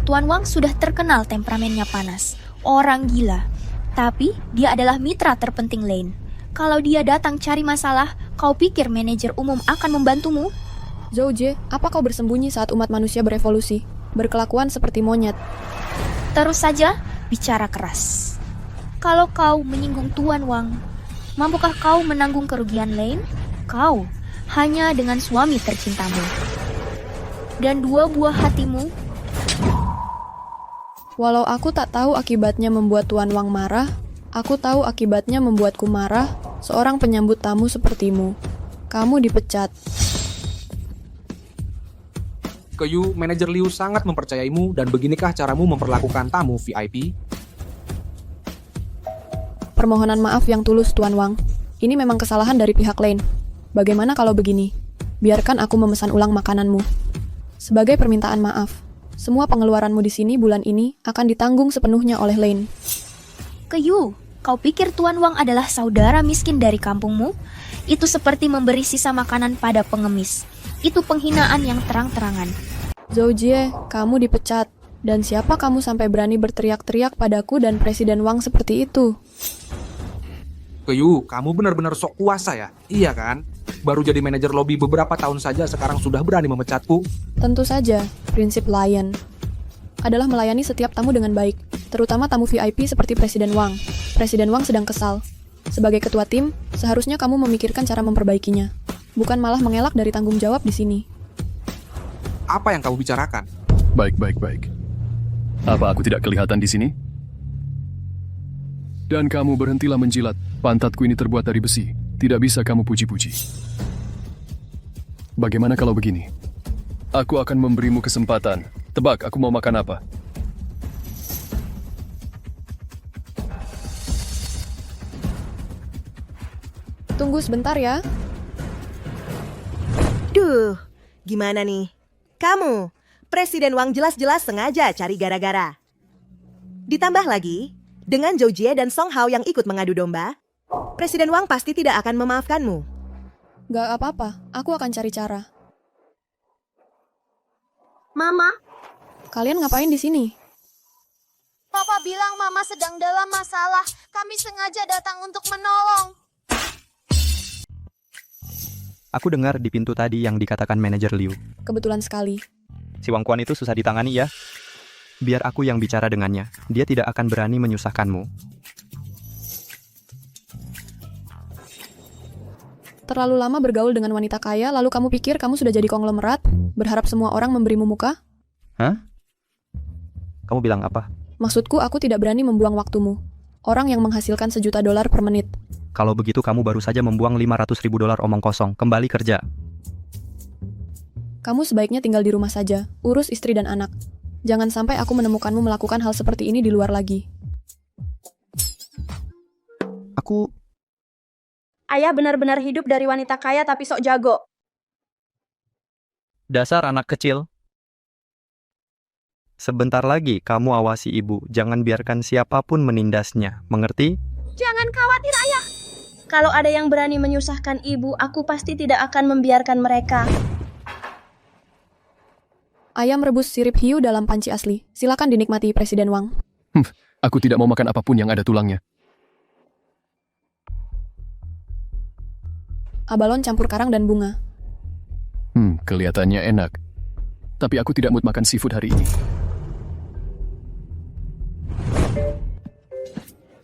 Tuan Wang sudah terkenal temperamennya panas, orang gila. Tapi dia adalah mitra terpenting Lane. Kalau dia datang cari masalah, kau pikir manajer umum akan membantumu? Zhou Jie, apa kau bersembunyi saat umat manusia berevolusi? Berkelakuan seperti monyet. Terus saja bicara keras. Kalau kau menyinggung Tuan Wang, mampukah kau menanggung kerugian Lane? Kau hanya dengan suami tercintamu dan 2 buah hatimu. Walau aku tak tahu akibatnya membuat Tuan Wang marah, aku tahu akibatnya membuatku marah, seorang penyambut tamu sepertimu. Kamu dipecat. Keyu, manajer Liu sangat mempercayaimu dan beginikah caramu memperlakukan tamu VIP? Permohonan maaf yang tulus, Tuan Wang. Ini memang kesalahan dari pihak Lane. Bagaimana kalau begini? Biarkan aku memesan ulang makananmu. Sebagai permintaan maaf, semua pengeluaranmu di sini bulan ini akan ditanggung sepenuhnya oleh Lane. Keyu, kau pikir Tuan Wang adalah saudara miskin dari kampungmu? Itu seperti memberi sisa makanan pada pengemis. Itu penghinaan yang terang-terangan. Zhou Jie, kamu dipecat. Dan siapa kamu sampai berani berteriak-teriak padaku dan Presiden Wang seperti itu? Keyu, kamu benar-benar sok kuasa ya? Iya kan? Baru jadi manajer lobi beberapa tahun saja sekarang sudah berani memecatku. Tentu saja, prinsip Lion adalah melayani setiap tamu dengan baik, terutama tamu VIP seperti Presiden Wang. Presiden Wang sedang kesal. Sebagai ketua tim, seharusnya kamu memikirkan cara memperbaikinya, bukan malah mengelak dari tanggung jawab di sini. Apa yang kamu bicarakan? Baik. Apa aku tidak kelihatan di sini? Dan kamu berhentilah menjilat. Pantatku ini terbuat dari besi. Tidak bisa kamu puji-puji. Bagaimana kalau begini? Aku akan memberimu kesempatan. Tebak, aku mau makan apa? Tunggu sebentar ya. Duh, gimana nih? Kamu, Presiden Wang jelas-jelas sengaja cari gara-gara. Ditambah lagi, dengan Zhou Jie dan Song Hao yang ikut mengadu domba, Presiden Wang pasti tidak akan memaafkanmu. Gak apa-apa, aku akan cari cara. Mama, Kalian ngapain di sini? Papa bilang Mama sedang dalam masalah. Kami sengaja datang untuk menolong. Aku dengar di pintu tadi yang dikatakan manajer Liu. Kebetulan sekali. Si Wang Quan itu susah ditangani ya. Biar aku yang bicara dengannya. Dia tidak akan berani menyusahkanmu. Terlalu lama bergaul dengan wanita kaya, lalu kamu pikir kamu sudah jadi konglomerat? Berharap semua orang memberimu muka? Hah? Kamu bilang apa? Maksudku, aku tidak berani membuang waktumu. Orang yang menghasilkan $1 juta per menit. Kalau begitu kamu baru saja membuang $500.000 omong kosong. Kembali kerja. Kamu sebaiknya tinggal di rumah saja, urus istri dan anak. Jangan sampai aku menemukanmu melakukan hal seperti ini di luar lagi. Ayah benar-benar hidup dari wanita kaya tapi sok jago. Dasar anak kecil. Sebentar lagi kamu awasi ibu. Jangan biarkan siapapun menindasnya. Mengerti? Jangan khawatir, Ayah. Kalau ada yang berani menyusahkan ibu, aku pasti tidak akan membiarkan mereka. Ayam rebus sirip hiu dalam panci asli. Silakan dinikmati, Presiden Wang. Aku tidak mau makan apapun yang ada tulangnya. Abalon campur karang dan bunga. Kelihatannya enak. Tapi aku tidak mood makan seafood hari ini.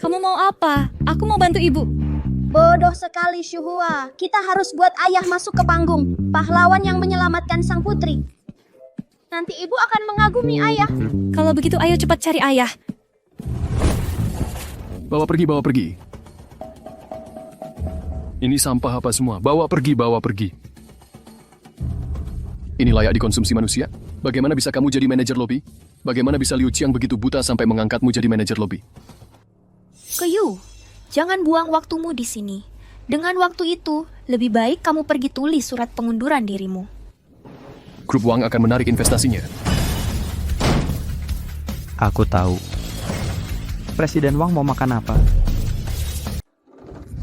Kamu mau apa? Aku mau bantu ibu. Bodoh sekali Shuhua. Kita harus buat ayah masuk ke panggung. Pahlawan yang menyelamatkan sang putri. Nanti ibu akan mengagumi ayah. Kalau begitu ayo cepat cari ayah. Bawa pergi. Ini sampah apa semua? Bawa pergi. Ini layak dikonsumsi manusia? Bagaimana bisa kamu jadi manajer lobi? Bagaimana bisa Liu Qiang begitu buta sampai mengangkatmu jadi manajer lobi? Keyu, jangan buang waktumu di sini. Dengan waktu itu, lebih baik kamu pergi tulis surat pengunduran dirimu. Grup Wang akan menarik investasinya. Aku tahu. Presiden Wang mau makan apa?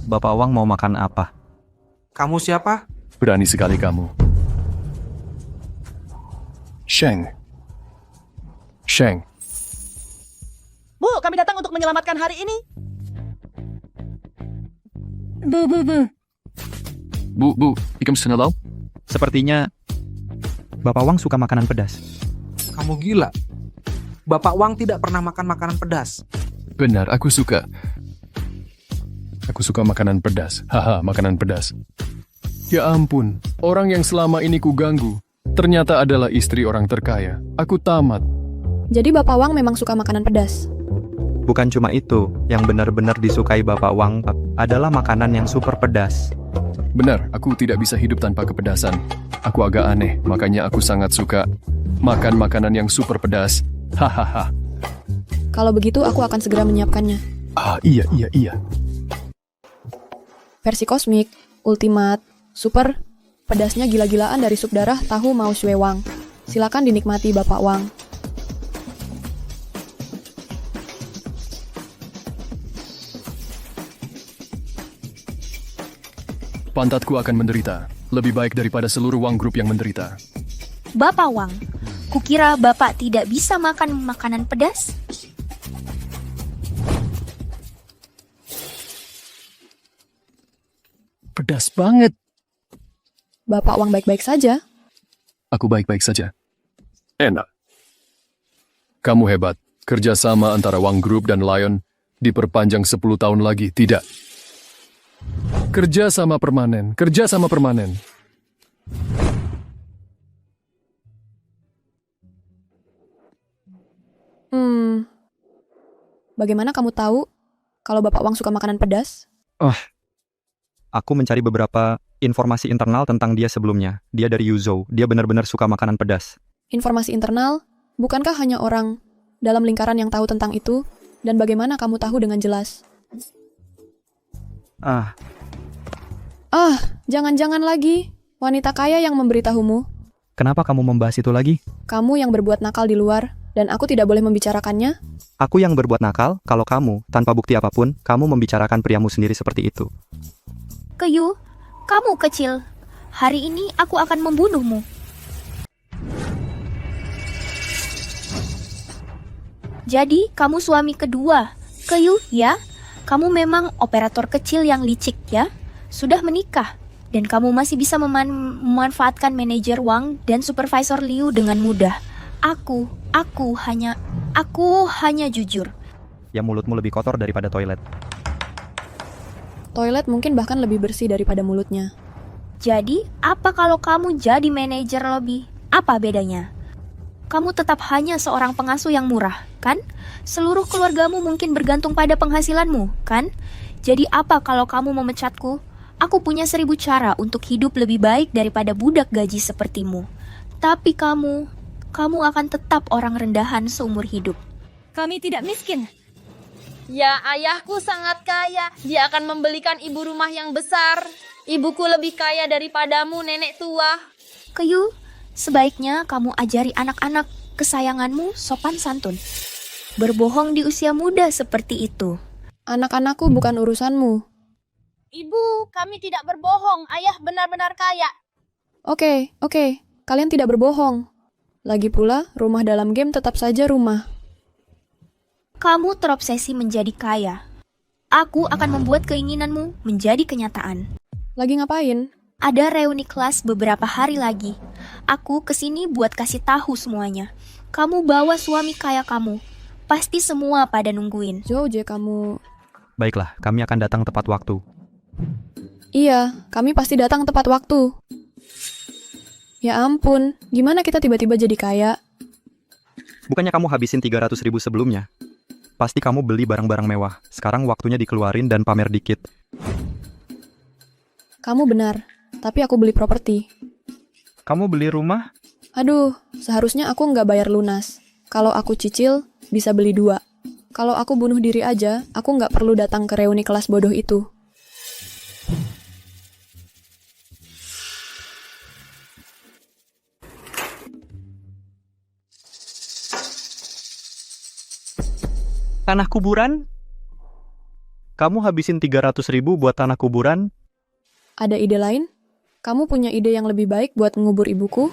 Bapak Wang mau makan apa? Kamu siapa? Berani sekali kamu. Sheng. Bu, kami datang untuk menyelamatkan hari ini. Bu, ikam senadau? Sepertinya Bapak Wang suka makanan pedas. Kamu gila. Bapak Wang tidak pernah makan makanan pedas. Benar, aku suka. Aku suka makanan pedas. Makanan pedas. Ya ampun, orang yang selama ini ku ganggu ternyata adalah istri orang terkaya. Aku tamat. Jadi Bapak Wang memang suka makanan pedas. Bukan cuma itu, yang benar-benar disukai Bapak Wang adalah makanan yang super pedas. Benar, aku tidak bisa hidup tanpa kepedasan. Aku agak aneh, makanya aku sangat suka makan makanan yang super pedas. Hahaha. Kalau begitu aku akan segera menyiapkannya. Iya. Versi kosmik, ultimate, super, pedasnya gila-gilaan dari sup darah tahu Mao Shui Wang. Silakan dinikmati Bapak Wang. Pantatku akan menderita. Lebih baik daripada seluruh Wang Group yang menderita. Bapak Wang, kukira Bapak tidak bisa makan makanan pedas? Pedas banget. Bapak Wang baik-baik saja. Aku baik-baik saja. Enak. Kamu hebat. Kerjasama antara Wang Group dan Lion diperpanjang 10 tahun lagi. Tidak. Kerjasama permanen. Bagaimana kamu tahu kalau Bapak Wang suka makanan pedas? Aku mencari beberapa informasi internal tentang dia sebelumnya. Dia dari Yuzhou. Dia benar-benar suka makanan pedas. Informasi internal? Bukankah hanya orang dalam lingkaran yang tahu tentang itu? Dan bagaimana kamu tahu dengan jelas? Jangan-jangan lagi. Wanita kaya yang memberitahumu. Kenapa kamu membahas itu lagi? Kamu yang berbuat nakal di luar, dan aku tidak boleh membicarakannya? Aku yang berbuat nakal, kalau kamu, tanpa bukti apapun, kamu membicarakan priamu sendiri seperti itu. Keyu, kamu kecil. Hari ini aku akan membunuhmu. Jadi, kamu suami kedua. Keyu, ya? Kamu memang operator kecil yang licik, ya? Sudah menikah. Dan kamu masih bisa memanfaatkan manajer Wang dan supervisor Liu dengan mudah. Aku hanya jujur. Ya, mulutmu lebih kotor daripada toilet. Toilet mungkin bahkan lebih bersih daripada mulutnya. Jadi, apa kalau kamu jadi manajer lobby? Apa bedanya? Kamu tetap hanya seorang pengasuh yang murah, kan? Seluruh keluargamu mungkin bergantung pada penghasilanmu, kan? Jadi apa kalau kamu memecatku? Aku punya 1000 cara untuk hidup lebih baik daripada budak gaji sepertimu. Tapi kamu akan tetap orang rendahan seumur hidup. Kami tidak miskin. Ya, ayahku sangat kaya. Dia akan membelikan ibu rumah yang besar. Ibuku lebih kaya daripadamu, nenek tua. Keyu, sebaiknya kamu ajari anak-anak kesayanganmu sopan santun. Berbohong di usia muda seperti itu. Anak-anakku bukan urusanmu. Ibu, kami tidak berbohong. Ayah benar-benar kaya. Oke. Kalian tidak berbohong. Lagi pula, rumah dalam game tetap saja rumah. Kamu terobsesi menjadi kaya. Aku akan membuat keinginanmu menjadi kenyataan. Lagi ngapain? Ada reuni kelas beberapa hari lagi. Aku kesini buat kasih tahu semuanya. Kamu bawa suami kaya kamu. Pasti semua pada nungguin. Joje, kamu... Baiklah, kami akan datang tepat waktu. Iya, kami pasti datang tepat waktu. Ya ampun, gimana kita tiba-tiba jadi kaya? Bukannya kamu habisin 300.000 sebelumnya? Pasti kamu beli barang-barang mewah. Sekarang waktunya dikeluarin dan pamer dikit. Kamu benar, tapi aku beli properti. Kamu beli rumah? Aduh, seharusnya aku nggak bayar lunas. Kalau aku cicil, bisa beli 2. Kalau aku bunuh diri aja, aku nggak perlu datang ke reuni kelas bodoh itu. Tanah kuburan? Kamu habisin 300.000 buat tanah kuburan? Ada ide lain? Kamu punya ide yang lebih baik buat mengubur ibuku?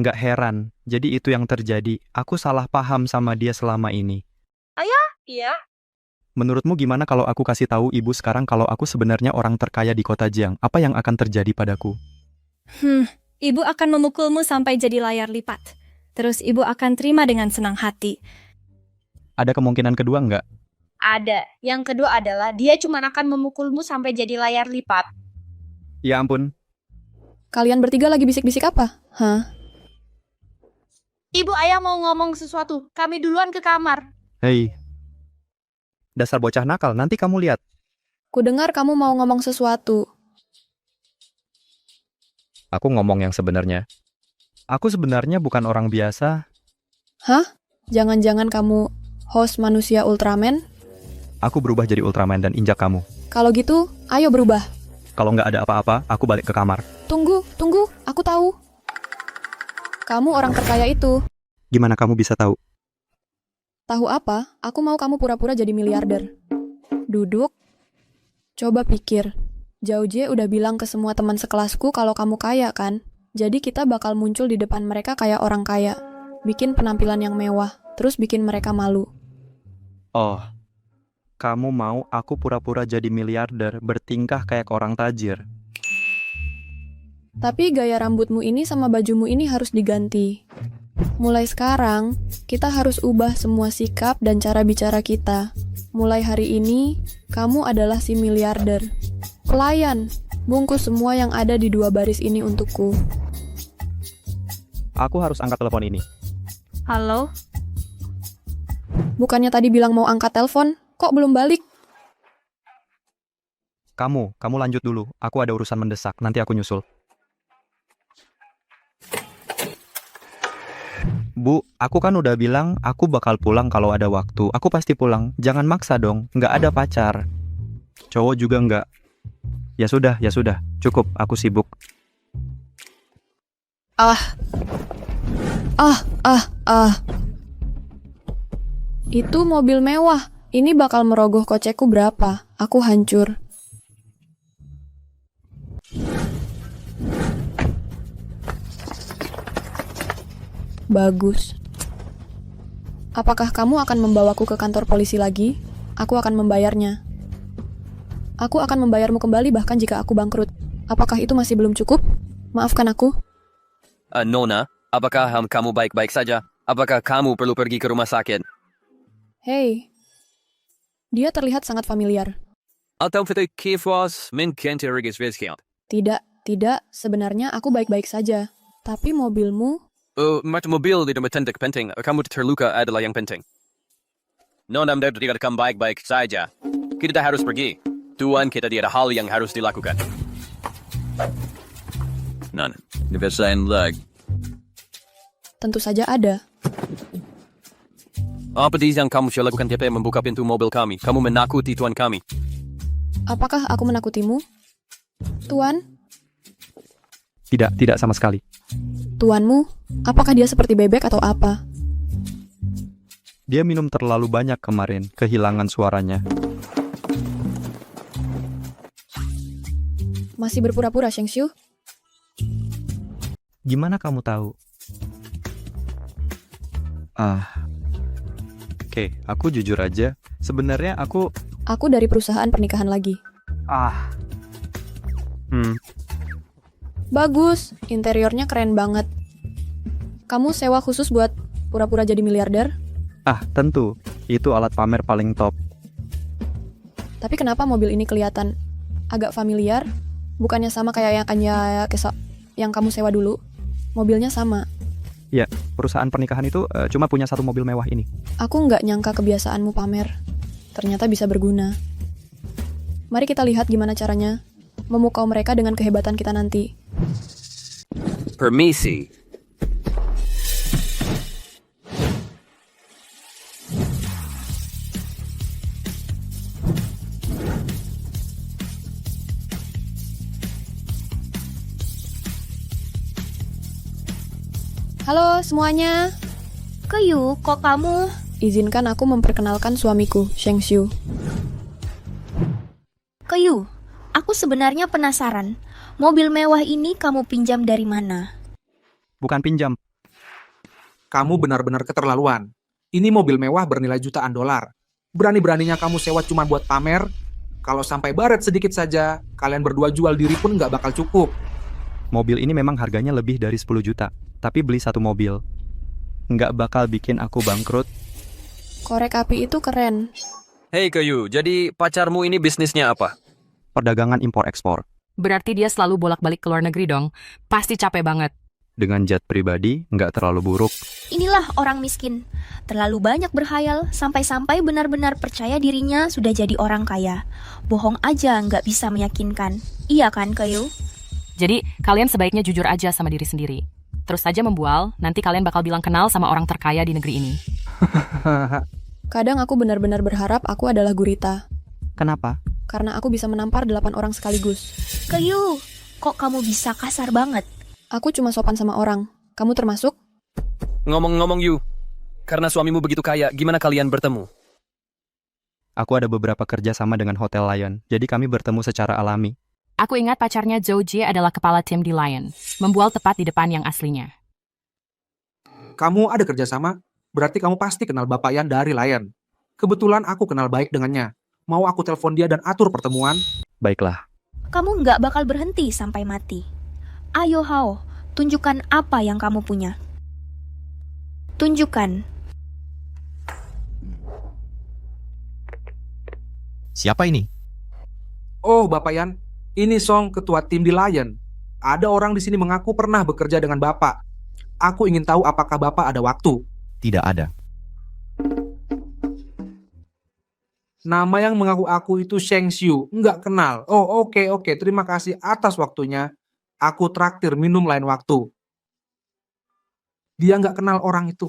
Nggak heran, jadi itu yang terjadi. Aku salah paham sama dia selama ini. Ayah? Iya. Menurutmu gimana kalau aku kasih tahu ibu sekarang kalau aku sebenarnya orang terkaya di kota Jiang? Apa yang akan terjadi padaku? Ibu akan memukulmu sampai jadi layar lipat. Terus ibu akan terima dengan senang hati. Ada kemungkinan kedua nggak? Ada. Yang kedua adalah dia cuma akan memukulmu sampai jadi layar lipat. Ya ampun. Kalian bertiga lagi bisik-bisik apa? Hah? Ibu ayah mau ngomong sesuatu. Kami duluan ke kamar. Hei. Dasar bocah nakal, nanti kamu lihat. Kudengar kamu mau ngomong sesuatu. Aku ngomong yang sebenarnya. Aku sebenarnya bukan orang biasa. Hah? Jangan-jangan kamu host manusia Ultraman? Aku berubah jadi Ultraman dan injak kamu. Kalau gitu, ayo berubah. Kalau nggak ada apa-apa, aku balik ke kamar. Tunggu, aku tahu. Kamu orang terkaya itu. Gimana kamu bisa tahu? Tahu apa? Aku mau kamu pura-pura jadi miliarder. Duduk. Coba pikir. Jauje udah bilang ke semua teman sekelasku kalau kamu kaya kan? Jadi kita bakal muncul di depan mereka kayak orang kaya. Bikin penampilan yang mewah, terus bikin mereka malu. Oh, kamu mau aku pura-pura jadi miliarder, bertingkah kayak orang tajir. Tapi gaya rambutmu ini sama bajumu ini harus diganti. Mulai sekarang, kita harus ubah semua sikap dan cara bicara kita. Mulai hari ini, kamu adalah si miliarder. Pelayan, bungkus semua yang ada di 2 baris ini untukku. Aku harus angkat telepon ini. Halo? Bukannya tadi bilang mau angkat telepon, kok belum balik? Kamu lanjut dulu. Aku ada urusan mendesak, nanti aku nyusul. Bu, aku kan udah bilang aku bakal pulang kalau ada waktu. Aku pasti pulang. Jangan maksa dong, nggak ada pacar. Cowok juga nggak. Ya sudah, cukup, aku sibuk. Itu mobil mewah. Ini bakal merogoh kocekku berapa? Aku hancur. Bagus. Apakah kamu akan membawaku ke kantor polisi lagi? Aku akan membayarnya. Aku akan membayarmu kembali bahkan jika aku bangkrut. Apakah itu masih belum cukup? Maafkan aku. Nona, apakah kamu baik-baik saja? Apakah kamu perlu pergi ke rumah sakit? Hei. Dia terlihat sangat familiar. Tidak, sebenarnya aku baik-baik saja. Tapi mobilmu... Mobil tidak penting. Kamu terluka adalah yang penting. Nona tidak akan baik-baik saja. Kita harus pergi. Tuan, kita ada hal yang harus dilakukan. Nona, dibesain lag. Tentu saja ada. Apa yang kamu lakukan TP membuka pintu mobil kami? Kamu menakuti tuan kami. Apakah aku menakutimu? Tuan? Tidak sama sekali. Tuanmu? Apakah dia seperti bebek atau apa? Dia minum terlalu banyak kemarin, kehilangan suaranya. Masih berpura-pura, Shengshu? Gimana kamu tahu? Oke, aku jujur aja. Sebenarnya aku... Aku dari perusahaan pernikahan lagi. Bagus, interiornya keren banget. Kamu sewa khusus buat pura-pura jadi miliarder? Tentu. Itu alat pamer paling top. Tapi kenapa mobil ini kelihatan agak familiar? Bukannya sama kayak yang kamu sewa dulu? Mobilnya sama. Ya, perusahaan pernikahan itu cuma punya satu mobil mewah ini. Aku nggak nyangka kebiasaanmu pamer. Ternyata bisa berguna. Mari kita lihat gimana caranya memukau mereka dengan kehebatan kita nanti. Permisi. Halo semuanya. Keyu, kok kamu... Izinkan aku memperkenalkan suamiku, Sheng Xiu. Keyu, aku sebenarnya penasaran. Mobil mewah ini kamu pinjam dari mana? Bukan pinjam. Kamu benar-benar keterlaluan. Ini mobil mewah bernilai jutaan dolar. Berani-beraninya kamu sewa cuma buat pamer? Kalau sampai baret sedikit saja, kalian berdua jual diri pun nggak bakal cukup. Mobil ini memang harganya lebih dari 10 juta. Tapi beli satu mobil nggak bakal bikin aku bangkrut. Korek api itu keren. Hei Keyu, jadi pacarmu ini bisnisnya apa? Perdagangan impor-ekspor. Berarti dia selalu bolak-balik ke luar negeri dong. Pasti capek banget. Dengan jet pribadi, nggak terlalu buruk. Inilah orang miskin. Terlalu banyak berhayal, sampai-sampai benar-benar percaya dirinya sudah jadi orang kaya. Bohong aja nggak bisa meyakinkan. Iya kan, Keyu? Jadi, kalian sebaiknya jujur aja sama diri sendiri. Terus saja membual, nanti kalian bakal bilang kenal sama orang terkaya di negeri ini. Kadang aku benar-benar berharap aku adalah gurita. Kenapa? Karena aku bisa menampar 8 orang sekaligus. Keyu, kok kamu bisa kasar banget? Aku cuma sopan sama orang. Kamu termasuk? Ngomong-ngomong Yu, karena suamimu begitu kaya, gimana kalian bertemu? Aku ada beberapa kerja sama dengan Hotel Lion, jadi kami bertemu secara alami. Aku ingat pacarnya Zhou Jie adalah kepala tim di Lion. Membual tepat di depan yang aslinya. Kamu ada kerjasama? Berarti kamu pasti kenal Bapak Yan dari Lion. Kebetulan aku kenal baik dengannya. Mau aku telepon dia dan atur pertemuan? Baiklah. Kamu nggak bakal berhenti sampai mati. Ayo Hao, tunjukkan apa yang kamu punya. Tunjukkan. Siapa ini? Oh, Bapak Yan. Ini Song, ketua tim di Lion. Ada orang di sini mengaku pernah bekerja dengan Bapak. Aku ingin tahu apakah Bapak ada waktu. Tidak ada. Nama yang mengaku aku itu Sheng Xiu. Nggak kenal. Oh, oke. Terima kasih atas waktunya. Aku traktir minum lain waktu. Dia nggak kenal orang itu.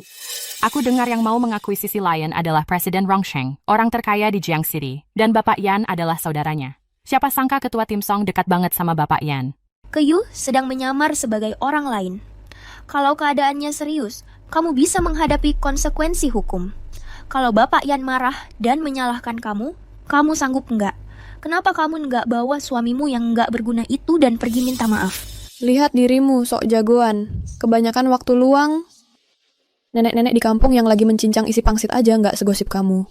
Aku dengar yang mau mengakuisisi Lion adalah Presiden Rongsheng, orang terkaya di Jiang City, dan Bapak Yan adalah saudaranya. Siapa sangka ketua tim Song dekat banget sama Bapak Yan. Keyu sedang menyamar sebagai orang lain. Kalau keadaannya serius, kamu bisa menghadapi konsekuensi hukum. Kalau Bapak Yan marah dan menyalahkan kamu sanggup nggak? Kenapa kamu nggak bawa suamimu yang nggak berguna itu dan pergi minta maaf? Lihat dirimu, sok jagoan. Kebanyakan waktu luang. Nenek-nenek di kampung yang lagi mencincang isi pangsit aja nggak segosip kamu.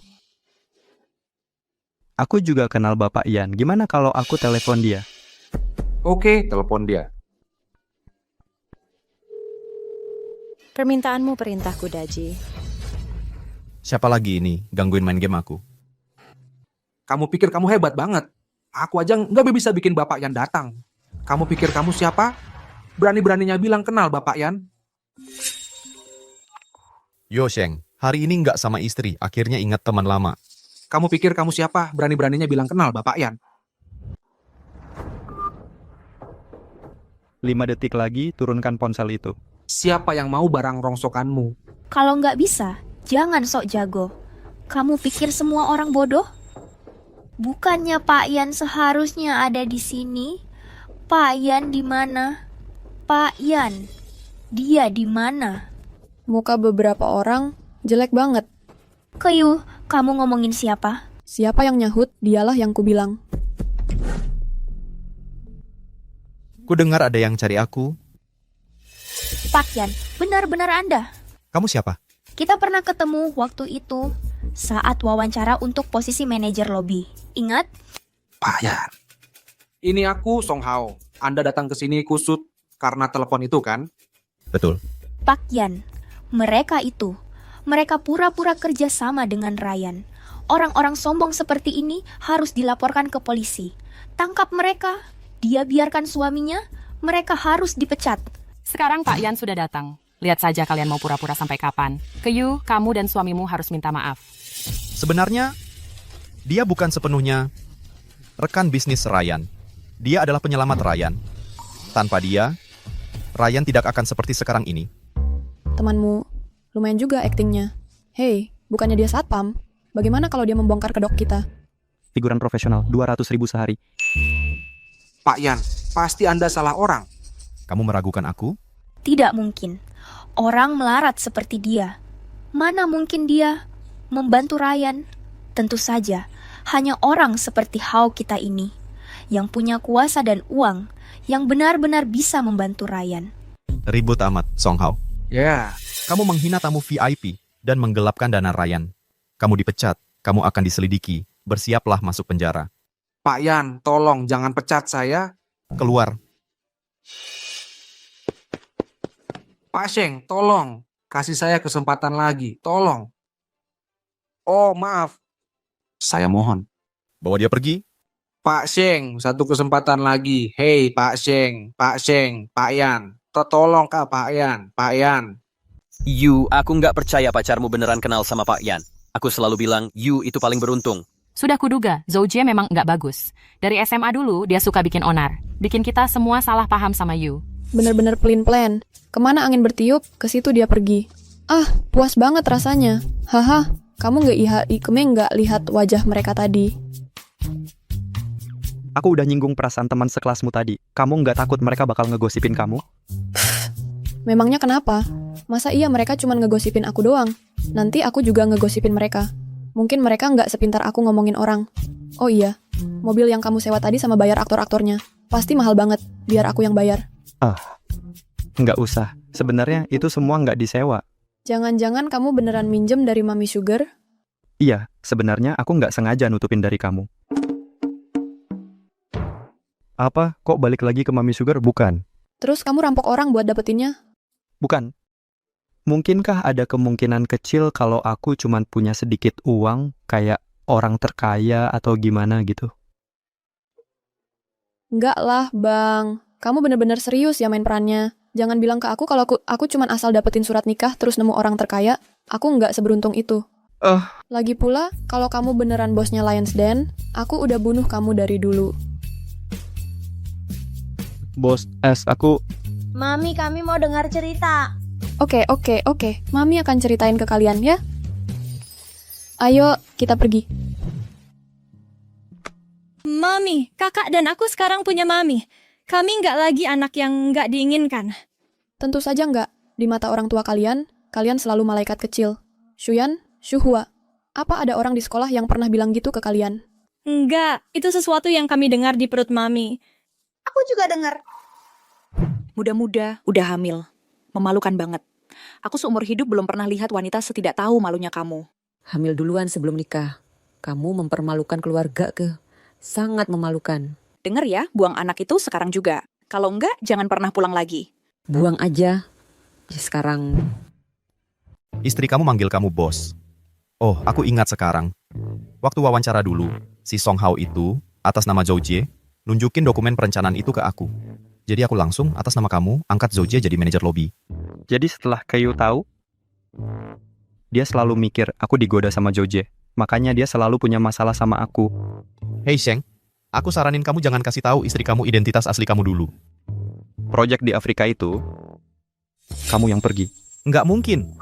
Aku juga kenal Bapak Yan. Gimana kalau aku telepon dia? Oke, telepon dia. Permintaanmu perintahku, Daji. Siapa lagi ini gangguin main game aku? Kamu pikir kamu hebat banget? Aku aja nggak bisa bikin Bapak Yan datang. Kamu pikir kamu siapa? Berani-beraninya bilang kenal Bapak Yan? Yo Sheng, hari ini nggak sama istri, akhirnya ingat teman lama. Kamu pikir kamu siapa? Berani-beraninya bilang kenal Bapak Yan? 5 detik lagi, turunkan ponsel itu. Siapa yang mau barang rongsokanmu? Kalau nggak bisa, jangan sok jago. Kamu pikir semua orang bodoh? Bukannya Pak Yan seharusnya ada di sini? Pak Yan di mana? Pak Yan, dia di mana? Muka beberapa orang jelek banget. Keyu, kamu ngomongin siapa? Siapa yang nyahut, dialah yang kubilang. Ku dengar ada yang cari aku. Pak Yan, benar-benar Anda. Kamu siapa? Kita pernah ketemu waktu itu saat wawancara untuk posisi manajer lobby. Ingat? Pak Yan. Ini aku Song Hao. Anda datang ke sini kusut karena telepon itu kan? Betul. Pak Yan, mereka pura-pura kerja sama dengan Ryan. Orang-orang sombong seperti ini harus dilaporkan ke polisi. Tangkap mereka, dia biarkan suaminya, mereka harus dipecat. Sekarang Pak Yan sudah datang. Lihat saja kalian mau pura-pura sampai kapan. Kyu, kamu dan suamimu harus minta maaf. Sebenarnya, dia bukan sepenuhnya rekan bisnis Ryan. Dia adalah penyelamat Ryan. Tanpa dia, Ryan tidak akan seperti sekarang ini. Temanmu lumayan juga aktingnya. Hei, bukannya dia satpam? Bagaimana kalau dia membongkar kedok kita? Figuran profesional, 200.000 sehari. Pak Yan, pasti Anda salah orang. Kamu meragukan aku? Tidak mungkin. Orang melarat seperti dia. Mana mungkin dia membantu Ryan? Tentu saja, hanya orang seperti Hao kita ini yang punya kuasa dan uang yang benar-benar bisa membantu Ryan. Ribut amat, Song Hao. Ya. Kamu menghina tamu VIP dan menggelapkan dana Ryan. Kamu dipecat, kamu akan diselidiki. Bersiaplah masuk penjara. Pak Yan, tolong jangan pecat saya. Keluar. Pak Sheng, tolong. Kasih saya kesempatan lagi, tolong. Oh, maaf. Saya mohon. Bawa dia pergi. Pak Sheng, satu kesempatan lagi. Hei, Pak Sheng, Pak Yan. Tolong Kak, Pak Yan. Aku nggak percaya pacarmu beneran kenal sama Pak Yan. Aku selalu bilang, itu paling beruntung. Sudah kuduga, Zhou Jie memang nggak bagus. Dari SMA dulu, dia suka bikin onar. Bikin kita semua salah paham sama Yu. Bener-bener pelin-plan. Kemana angin bertiup, ke situ dia pergi. Ah, puas banget rasanya. Haha, kamu nggak lihat wajah mereka tadi. Aku udah nyinggung perasaan teman sekelasmu tadi. Kamu nggak takut mereka bakal ngegosipin kamu? Memangnya kenapa? Masa iya mereka cuma ngegosipin aku doang? Nanti aku juga ngegosipin mereka. Mungkin mereka nggak sepintar aku ngomongin orang. Oh iya, mobil yang kamu sewa tadi sama bayar aktor-aktornya. Pasti mahal banget, biar aku yang bayar. Nggak usah. Sebenarnya itu semua nggak disewa. Jangan-jangan kamu beneran minjem dari Mami Sugar? Iya, sebenarnya aku nggak sengaja nutupin dari kamu. Apa? Kok balik lagi ke Mami Sugar? Bukan. Terus kamu rampok orang buat dapetinnya? Bukan. Mungkinkah ada kemungkinan kecil kalau aku cuma punya sedikit uang, kayak orang terkaya atau gimana gitu? Enggak lah, Bang. Kamu bener-bener serius ya main perannya. Jangan bilang ke aku kalau aku cuma asal dapetin surat nikah terus nemu orang terkaya. Aku nggak seberuntung itu. Lagi pula, kalau kamu beneran bosnya Lions Den, aku udah bunuh kamu dari dulu. Bos aku... Mami, kami mau dengar cerita. Oke. Mami akan ceritain ke kalian ya. Ayo, kita pergi. Mami, kakak dan aku sekarang punya mami. Kami nggak lagi anak yang nggak diinginkan. Tentu saja nggak. Di mata orang tua kalian selalu malaikat kecil. Shuyan, Shuhua. Apa ada orang di sekolah yang pernah bilang gitu ke kalian? Enggak, itu sesuatu yang kami dengar di perut mami. Aku juga dengar. Muda-muda, udah hamil. Memalukan banget. Aku seumur hidup belum pernah lihat wanita setidak tahu malunya kamu. Hamil duluan sebelum nikah. Kamu mempermalukan keluarga sangat memalukan. Dengar ya, buang anak itu sekarang juga. Kalau enggak, jangan pernah pulang lagi. Buang aja. Sekarang. Istri kamu manggil kamu bos. Oh, aku ingat sekarang. Waktu wawancara dulu, si Song Hao itu, atas nama Zhou Jie, nunjukin dokumen perencanaan itu ke aku. Jadi aku langsung, atas nama kamu, angkat Zhou Jie jadi manajer lobby. Jadi setelah Kyu tahu, dia selalu mikir aku digoda sama Zhou Jie. Makanya dia selalu punya masalah sama aku. Hei Sheng, aku saranin kamu jangan kasih tahu istri kamu identitas asli kamu dulu. Proyek di Afrika itu, kamu yang pergi. Nggak mungkin.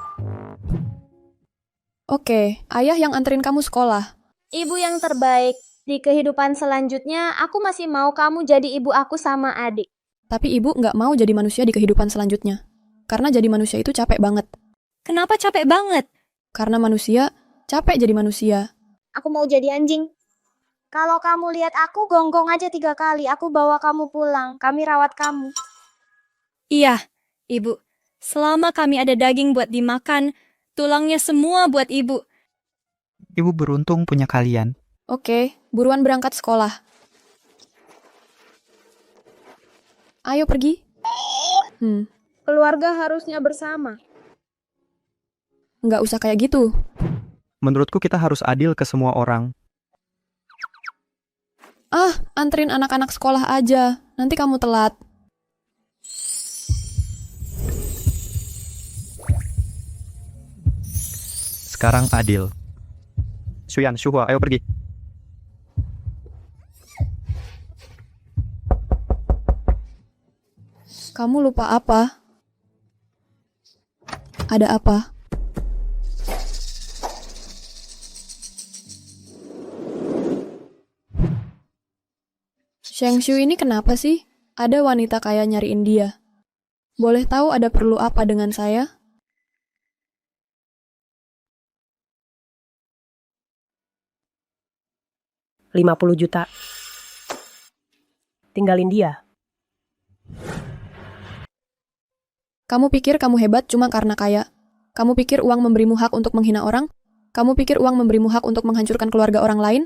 Oke, ayah yang anterin kamu sekolah. Ibu yang terbaik. Di kehidupan selanjutnya, aku masih mau kamu jadi ibu aku sama adik. Tapi ibu nggak mau jadi manusia di kehidupan selanjutnya. Karena jadi manusia itu capek banget. Kenapa capek banget? Karena manusia capek jadi manusia. Aku mau jadi anjing. Kalau kamu lihat aku, gonggong aja 3 kali. Aku bawa kamu pulang. Kami rawat kamu. Iya, ibu. Selama kami ada daging buat dimakan, tulangnya semua buat ibu. Ibu beruntung punya kalian. Oke, buruan berangkat sekolah. Ayo pergi. Keluarga harusnya bersama. Nggak usah kayak gitu. Menurutku kita harus adil ke semua orang. Anterin anak-anak sekolah aja. Nanti kamu telat. Sekarang adil. Shuyan, Shuhua, ayo pergi. Kamu lupa apa? Ada apa? Sheng Shu ini kenapa sih? Ada wanita kaya nyariin dia. Boleh tahu ada perlu apa dengan saya? $50 juta. Tinggalin dia. Kamu pikir kamu hebat cuma karena kaya? Kamu pikir uang memberimu hak untuk menghina orang? Kamu pikir uang memberimu hak untuk menghancurkan keluarga orang lain?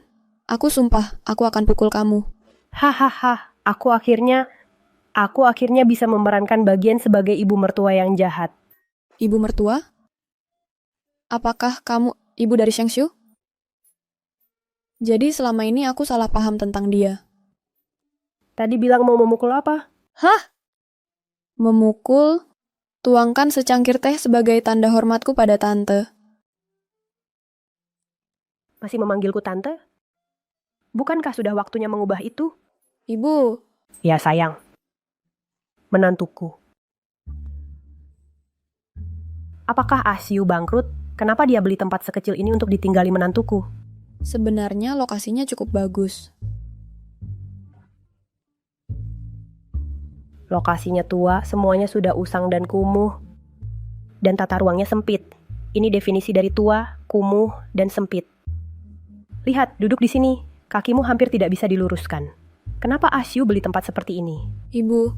Aku sumpah, aku akan pukul kamu. Hahaha, aku akhirnya bisa memerankan bagian sebagai ibu mertua yang jahat. Ibu mertua? Apakah kamu ibu dari Sheng Shu? Jadi selama ini aku salah paham tentang dia. Tadi bilang mau memukul apa? Memukul? Tuangkan secangkir teh sebagai tanda hormatku pada tante. Masih memanggilku tante? Bukankah sudah waktunya mengubah itu? Ibu. Ya sayang. Menantuku. Apakah Asiu bangkrut? Kenapa dia beli tempat sekecil ini untuk ditinggali menantuku? Sebenarnya lokasinya cukup bagus. Lokasinya tua, semuanya sudah usang dan kumuh. Dan tata ruangnya sempit. Ini definisi dari tua, kumuh, dan sempit. Lihat, duduk di sini. Kakimu hampir tidak bisa diluruskan. Kenapa Asiu beli tempat seperti ini? Ibu,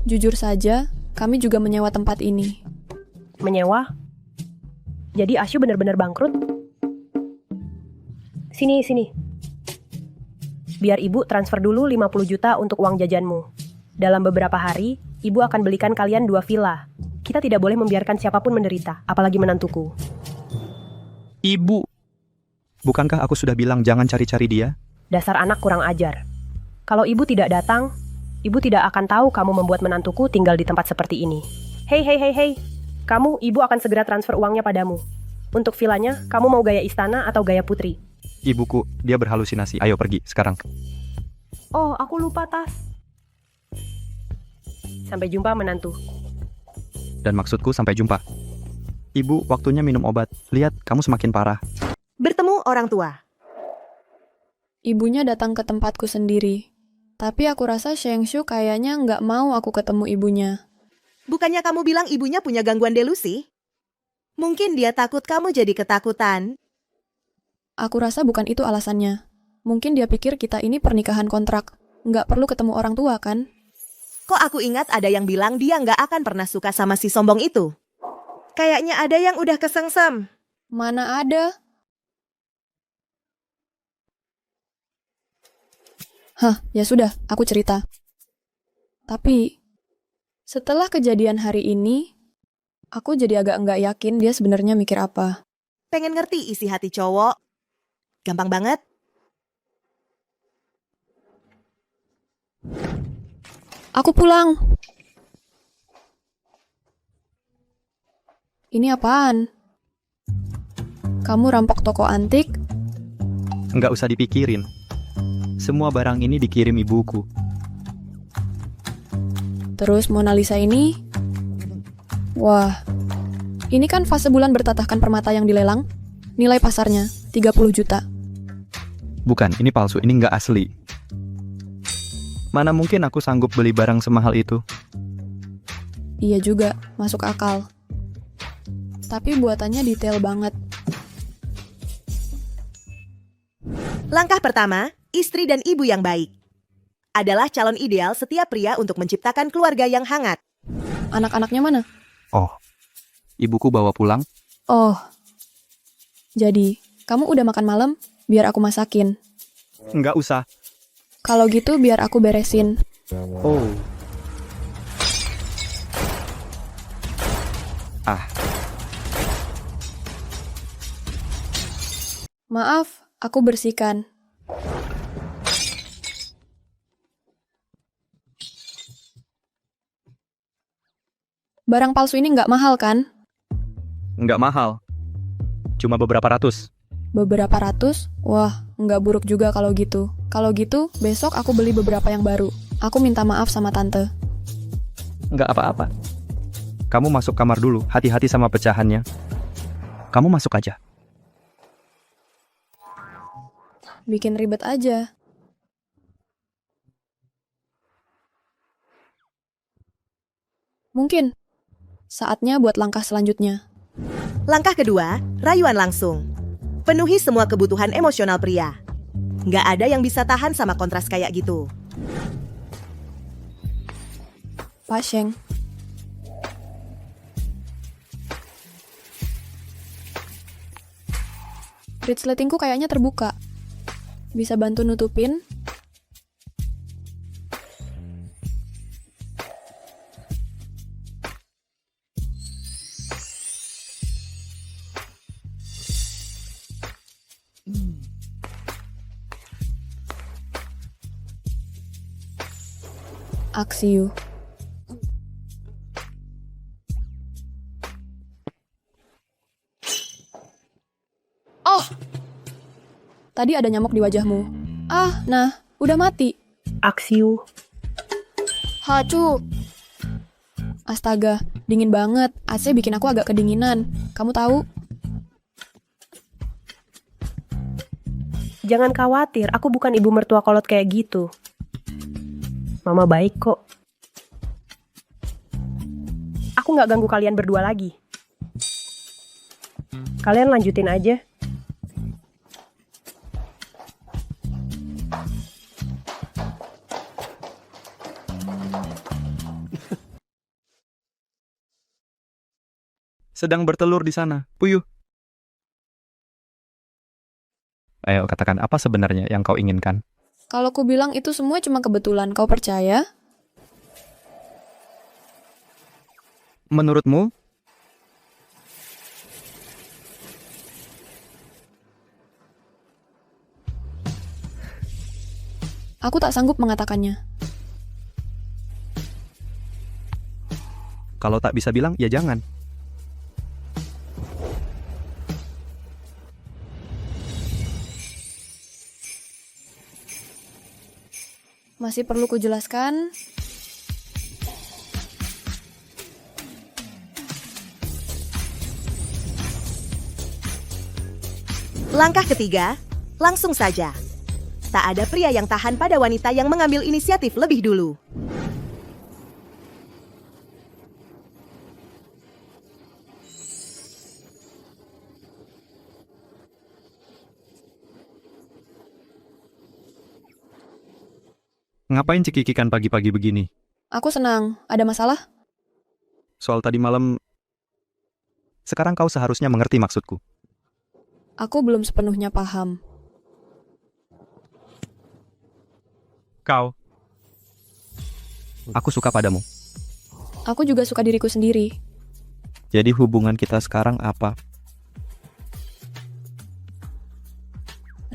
jujur saja, kami juga menyewa tempat ini. Menyewa? Jadi Asiu benar-benar bangkrut? Sini. Biar ibu transfer dulu 50 juta untuk uang jajanmu. Dalam beberapa hari, ibu akan belikan kalian 2 villa. Kita tidak boleh membiarkan siapapun menderita, apalagi menantuku. Ibu. Bukankah aku sudah bilang jangan cari-cari dia? Dasar anak kurang ajar. Kalau ibu tidak datang, ibu tidak akan tahu kamu membuat menantuku tinggal di tempat seperti ini. Hei. Kamu, ibu akan segera transfer uangnya padamu. Untuk villanya, kamu mau gaya istana atau gaya putri? Ibuku, dia berhalusinasi. Ayo pergi, sekarang. Oh, aku lupa tas. Sampai jumpa menantu. Dan maksudku sampai jumpa. Ibu, waktunya minum obat. Lihat, kamu semakin parah. Bertemu orang tua. Ibunya datang ke tempatku sendiri. Tapi aku rasa Sheng Shu kayaknya nggak mau aku ketemu ibunya. Bukannya kamu bilang ibunya punya gangguan delusi? Mungkin dia takut kamu jadi ketakutan. Aku rasa bukan itu alasannya. Mungkin dia pikir kita ini pernikahan kontrak. Nggak perlu ketemu orang tua, kan? Kok aku ingat ada yang bilang dia nggak akan pernah suka sama si sombong itu. Kayaknya ada yang udah kesengsem. Mana ada? Ya sudah, aku cerita. Tapi, setelah kejadian hari ini, aku jadi agak nggak yakin dia sebenarnya mikir apa. Pengen ngerti isi hati cowok? Gampang banget. Aku pulang. Ini apaan? Kamu rampok toko antik? Nggak usah dipikirin. Semua barang ini dikirim ibuku. Terus Mona Lisa ini? Wah, ini kan fase bulan bertatahkan permata yang dilelang. Nilai pasarnya 30 juta. Bukan, ini palsu, ini nggak asli. Mana mungkin aku sanggup beli barang semahal itu? Iya juga, masuk akal. Tapi buatannya detail banget. Langkah pertama, istri dan ibu yang baik. Adalah calon ideal setiap pria untuk menciptakan keluarga yang hangat. Anak-anaknya mana? Oh, ibuku bawa pulang. Oh, jadi kamu udah makan malam? Biar aku masakin. Nggak usah. Kalau gitu biar aku beresin. Oh. Ah, Maaf, aku bersihkan. Barang palsu ini nggak mahal kan? nggak mahal. Cuma beberapa ratus. Beberapa ratus? Wah, nggak buruk juga kalau gitu. Kalau gitu, besok aku beli beberapa yang baru. Aku minta maaf sama tante. Nggak apa-apa. Kamu masuk kamar dulu, hati-hati sama pecahannya. Kamu masuk aja. Bikin ribet aja. Mungkin. Saatnya buat langkah selanjutnya. Langkah kedua, rayuan langsung. Penuhi semua kebutuhan emosional pria. Nggak ada yang bisa tahan sama kontras kayak gitu. Pak Sheng. Resletingku kayaknya terbuka. Bisa bantu nutupin? Aksiu. Oh! Tadi ada nyamuk di wajahmu. Ah, nah, udah mati. Aksiu. Hacu. Astaga, dingin banget. AC bikin aku agak kedinginan. Kamu tahu? Jangan khawatir, aku bukan ibu mertua kolot kayak gitu. Mama baik kok. Aku nggak ganggu kalian berdua lagi. Kalian lanjutin aja. Sedang bertelur di sana. Puyuh. Ayo, katakan apa sebenarnya yang kau inginkan? Kalau ku bilang itu semua cuma kebetulan, kau percaya? Menurutmu? Aku tak sanggup mengatakannya. Kalau tak bisa bilang, ya jangan. Masih perlu kujelaskan? Langkah ketiga, langsung saja. Tak ada pria yang tahan pada wanita yang mengambil inisiatif lebih dulu. Ngapain cekikikan pagi-pagi begini? Aku senang. Ada masalah? Soal tadi malam, sekarang kau seharusnya mengerti maksudku. Aku belum sepenuhnya paham. Kau. Aku suka padamu. Aku juga suka diriku sendiri. Jadi hubungan kita sekarang apa?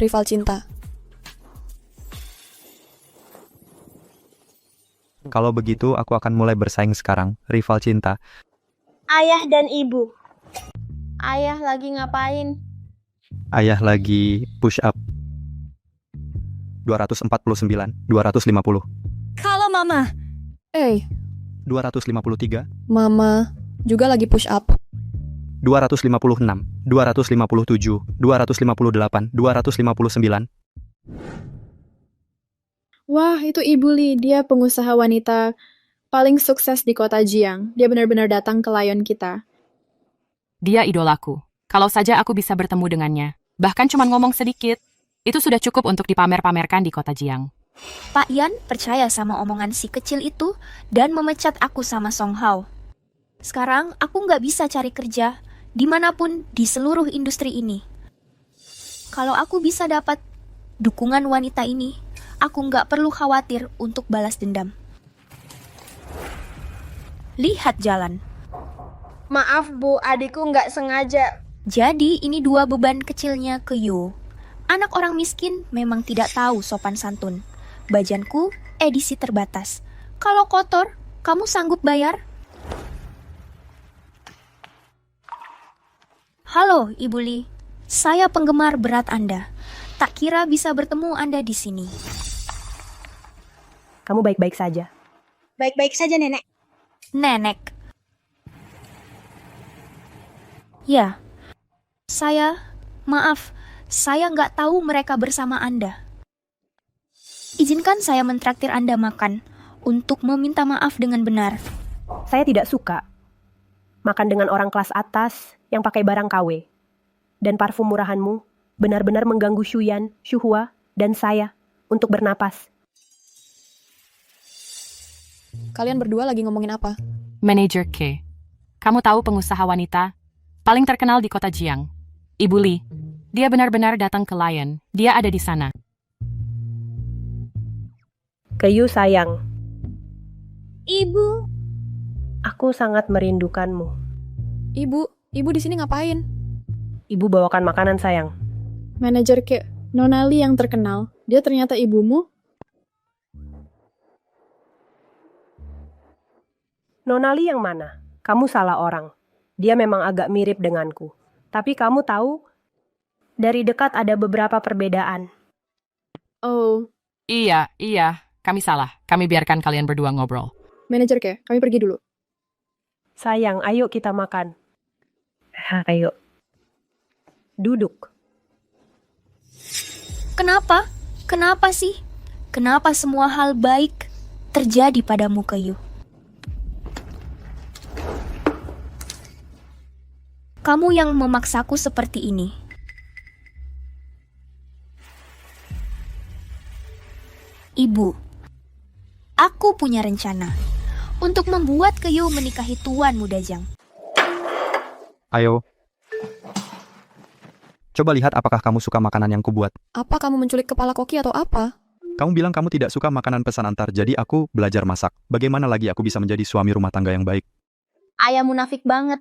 Rival cinta. Kalau begitu, aku akan mulai bersaing sekarang. Rival cinta. Ayah dan ibu. Ayah lagi ngapain? Ayah lagi push up. 249, 250, Kalau mama. 253, Mama juga lagi push up. 256, 257, 258, 259. Wah, itu Ibu Li. Dia pengusaha wanita paling sukses di kota Jiang. Dia benar-benar datang ke Lion kita. Dia idolaku. Kalau saja aku bisa bertemu dengannya, bahkan cuma ngomong sedikit, itu sudah cukup untuk dipamer-pamerkan di kota Jiang. Pak Yan percaya sama omongan si kecil itu dan memecat aku sama Song Hao. Sekarang aku nggak bisa cari kerja dimanapun di seluruh industri ini. Kalau aku bisa dapat dukungan wanita ini, aku nggak perlu khawatir untuk balas dendam. Lihat jalan. Maaf Bu, adikku nggak sengaja. Jadi ini 2 beban kecilnya ke Yu. Anak orang miskin memang tidak tahu sopan santun. Bajanku edisi terbatas. Kalau kotor, kamu sanggup bayar? Halo, Ibu Li. Saya penggemar berat Anda. Tak kira bisa bertemu Anda di sini. Kamu baik-baik saja. Baik-baik saja, Nenek. Nenek. Ya, maaf, saya nggak tahu mereka bersama Anda. Izinkan saya mentraktir Anda makan untuk meminta maaf dengan benar. Saya tidak suka makan dengan orang kelas atas yang pakai barang KW. Dan parfum murahanmu benar-benar mengganggu Shuyan, Shuhua, dan saya untuk bernapas. Kalian berdua lagi ngomongin apa? Manager K. Kamu tahu pengusaha wanita paling terkenal di kota Jiang, Ibu Li. Dia benar-benar datang ke Lion. Dia ada di sana. Keyu sayang, Ibu. aku sangat merindukanmu. Ibu di sini ngapain? Ibu bawakan makanan sayang. Manajer K, Nona Li yang terkenal, dia ternyata ibumu? Nona Li yang mana? Kamu salah orang. Dia memang agak mirip denganku. Tapi kamu tahu, dari dekat ada beberapa perbedaan. Oh, Iya, kami salah. Kami biarkan kalian berdua ngobrol. Manajer K, kami pergi dulu. Sayang, ayo kita makan. Ayo. Duduk. Kenapa? Kenapa sih? Kenapa semua hal baik terjadi padamu, Keyu? Kamu yang memaksaku seperti ini. Ibu, aku punya rencana untuk membuat Keyu menikahi Tuan Muda Jiang. Ayo. Coba lihat apakah kamu suka makanan yang kubuat. Apa kamu menculik kepala koki atau apa? Kamu bilang kamu tidak suka makanan pesan antar, jadi aku belajar masak. Bagaimana lagi aku bisa menjadi suami rumah tangga yang baik? Ayah munafik banget.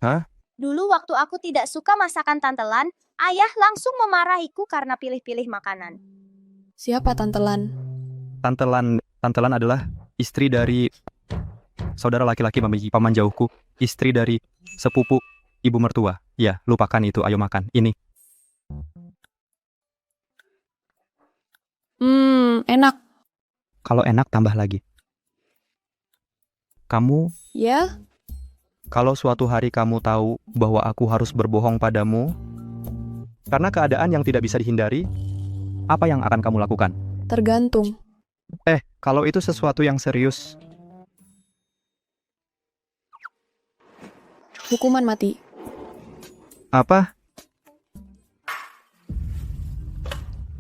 Hah? Dulu waktu aku tidak suka masakan Tantelan, ayah langsung memarahiku karena pilih-pilih makanan. Siapa Tantelan? Tantelan adalah istri dari saudara laki-laki paman jauhku, istri dari sepupu ibu mertua. Ya, lupakan itu, ayo makan. Ini. Enak. Kalau enak tambah lagi. Kamu, Ya, kalau suatu hari kamu tahu bahwa aku harus berbohong padamu, karena keadaan yang tidak bisa dihindari, apa yang akan kamu lakukan? tergantung. Kalau itu sesuatu yang serius, Hukuman mati. apa?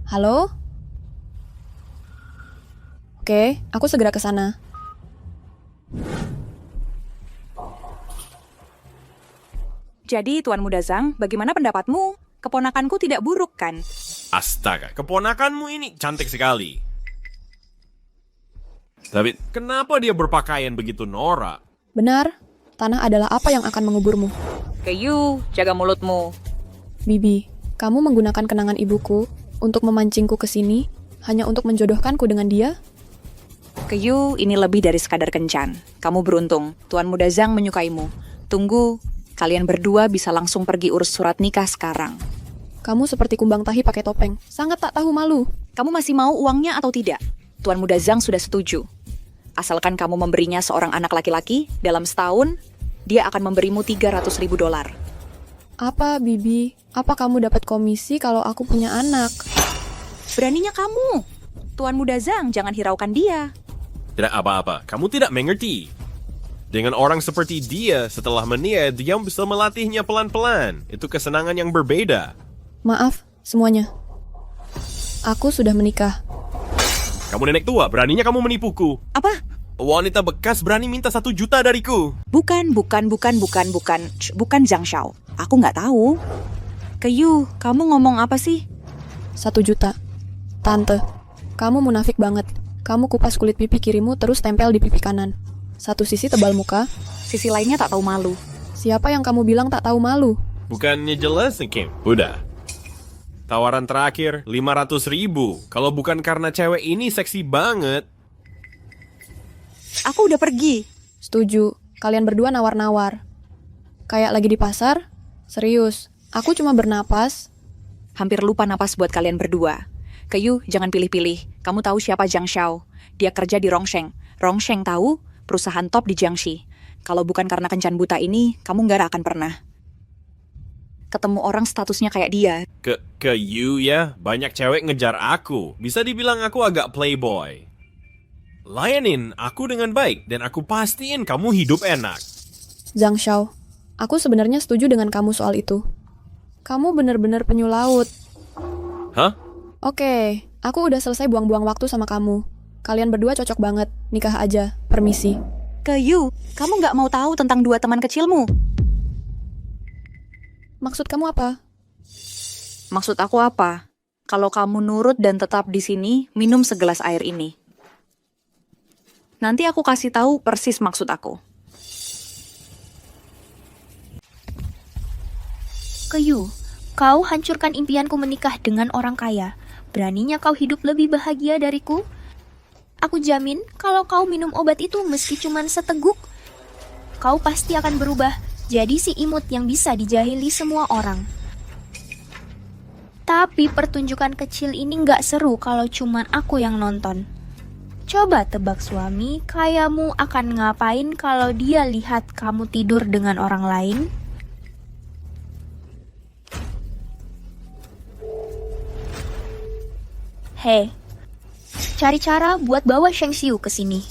Halo? Oke, aku segera ke sana. Jadi, Tuan Muda Zhang, bagaimana pendapatmu? Keponakanku tidak buruk, kan? Astaga, keponakanmu ini cantik sekali. Tapi, kenapa dia berpakaian begitu norak? Benar, tanah adalah apa yang akan menguburmu. Keyu, jaga mulutmu. Bibi, kamu menggunakan kenangan ibuku untuk memancingku ke sini hanya untuk menjodohkanku dengan dia? Keyu, ini lebih dari sekadar kencan. Kamu beruntung, Tuan Muda Zhang menyukaimu. Tunggu, kalian berdua bisa langsung pergi urus surat nikah sekarang. Kamu seperti kumbang tahi pakai topeng, sangat tak tahu malu. Kamu masih mau uangnya atau tidak? Tuan Muda Zhang sudah setuju. Asalkan kamu memberinya seorang anak laki-laki, dalam setahun, dia akan memberimu $300.000. Apa, Bibi? Apa kamu dapat komisi kalau aku punya anak? Beraninya kamu. Tuan Muda Zhang, jangan hiraukan dia. Tidak apa-apa, kamu tidak mengerti. Dengan orang seperti dia, setelah menikah, dia bisa melatihnya pelan-pelan. Itu kesenangan yang berbeda. Maaf, semuanya. Aku sudah menikah. Kamu nenek tua, beraninya kamu menipuku. Apa? wanita bekas berani minta 1 juta dariku. Bukan Zhang Xiao. Aku nggak tahu. Kayu, kamu ngomong apa sih? 1 juta. Tante, kamu munafik banget. Kamu kupas kulit pipi kirimu terus tempel di pipi kanan. Satu sisi tebal muka, sisi lainnya tak tahu malu. Siapa yang kamu bilang tak tahu malu? Bukannya jelas nih, Kim? Udah. Tawaran terakhir, 500.000. Kalau bukan karena cewek ini seksi banget. Aku udah pergi. Setuju, kalian berdua nawar-nawar. Kayak lagi di pasar? Serius, aku cuma bernapas. Hampir lupa napas buat kalian berdua. Kayu, jangan pilih-pilih. Kamu tahu siapa Zhang Xiao? Dia kerja di Rongsheng. Rongsheng tahu? Perusahaan top di Jiangxi. Kalau bukan karena kencan buta ini, kamu nggak akan pernah ketemu orang statusnya kayak dia. Kayu ya, banyak cewek ngejar aku. Bisa dibilang aku agak playboy. Layanin aku dengan baik, dan aku pastiin kamu hidup enak. Zhang Xiao, aku sebenarnya setuju dengan kamu soal itu. Kamu bener-bener penyu laut. Hah? Oke, aku udah selesai buang-buang waktu sama kamu. Kalian berdua cocok banget, nikah aja, permisi. Kayu, kamu nggak mau tahu tentang 2 teman kecilmu? Maksud kamu apa? Maksud aku apa? Kalau kamu nurut dan tetap di sini, minum segelas air ini. Nanti aku kasih tahu persis maksud aku. Kayu, kau hancurkan impianku menikah dengan orang kaya. Beraninya kau hidup lebih bahagia dariku? Aku jamin kalau kau minum obat itu meski cuman seteguk, kau pasti akan berubah jadi si imut yang bisa dijahili semua orang. Tapi pertunjukan kecil ini nggak seru kalau cuman aku yang nonton. Coba tebak suami kayamu akan ngapain kalau dia lihat kamu tidur dengan orang lain? Hei, cari cara buat bawa Sheng Xiu ke sini.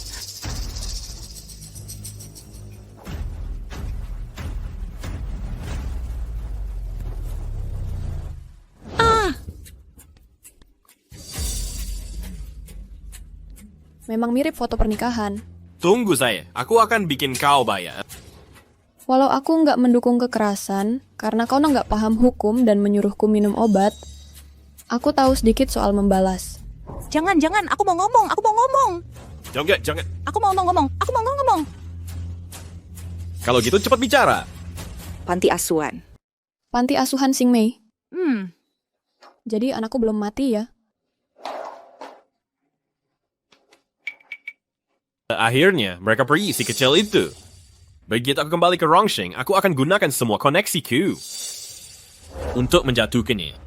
Memang mirip foto pernikahan. Tunggu saya, aku akan bikin kau bayar. Walau aku nggak mendukung kekerasan, karena kau nggak paham hukum dan menyuruhku minum obat, aku tahu sedikit soal membalas. Jangan, aku mau ngomong. Jangan. Aku mau ngomong. Kalau gitu cepat bicara. Panti asuhan. Panti asuhan Xingmei. Jadi anakku belum mati ya? Akhirnya, mereka pergi si kecil itu. Begitu aku kembali ke Rongsheng, aku akan gunakan semua koneksiku untuk menjatuhkannya.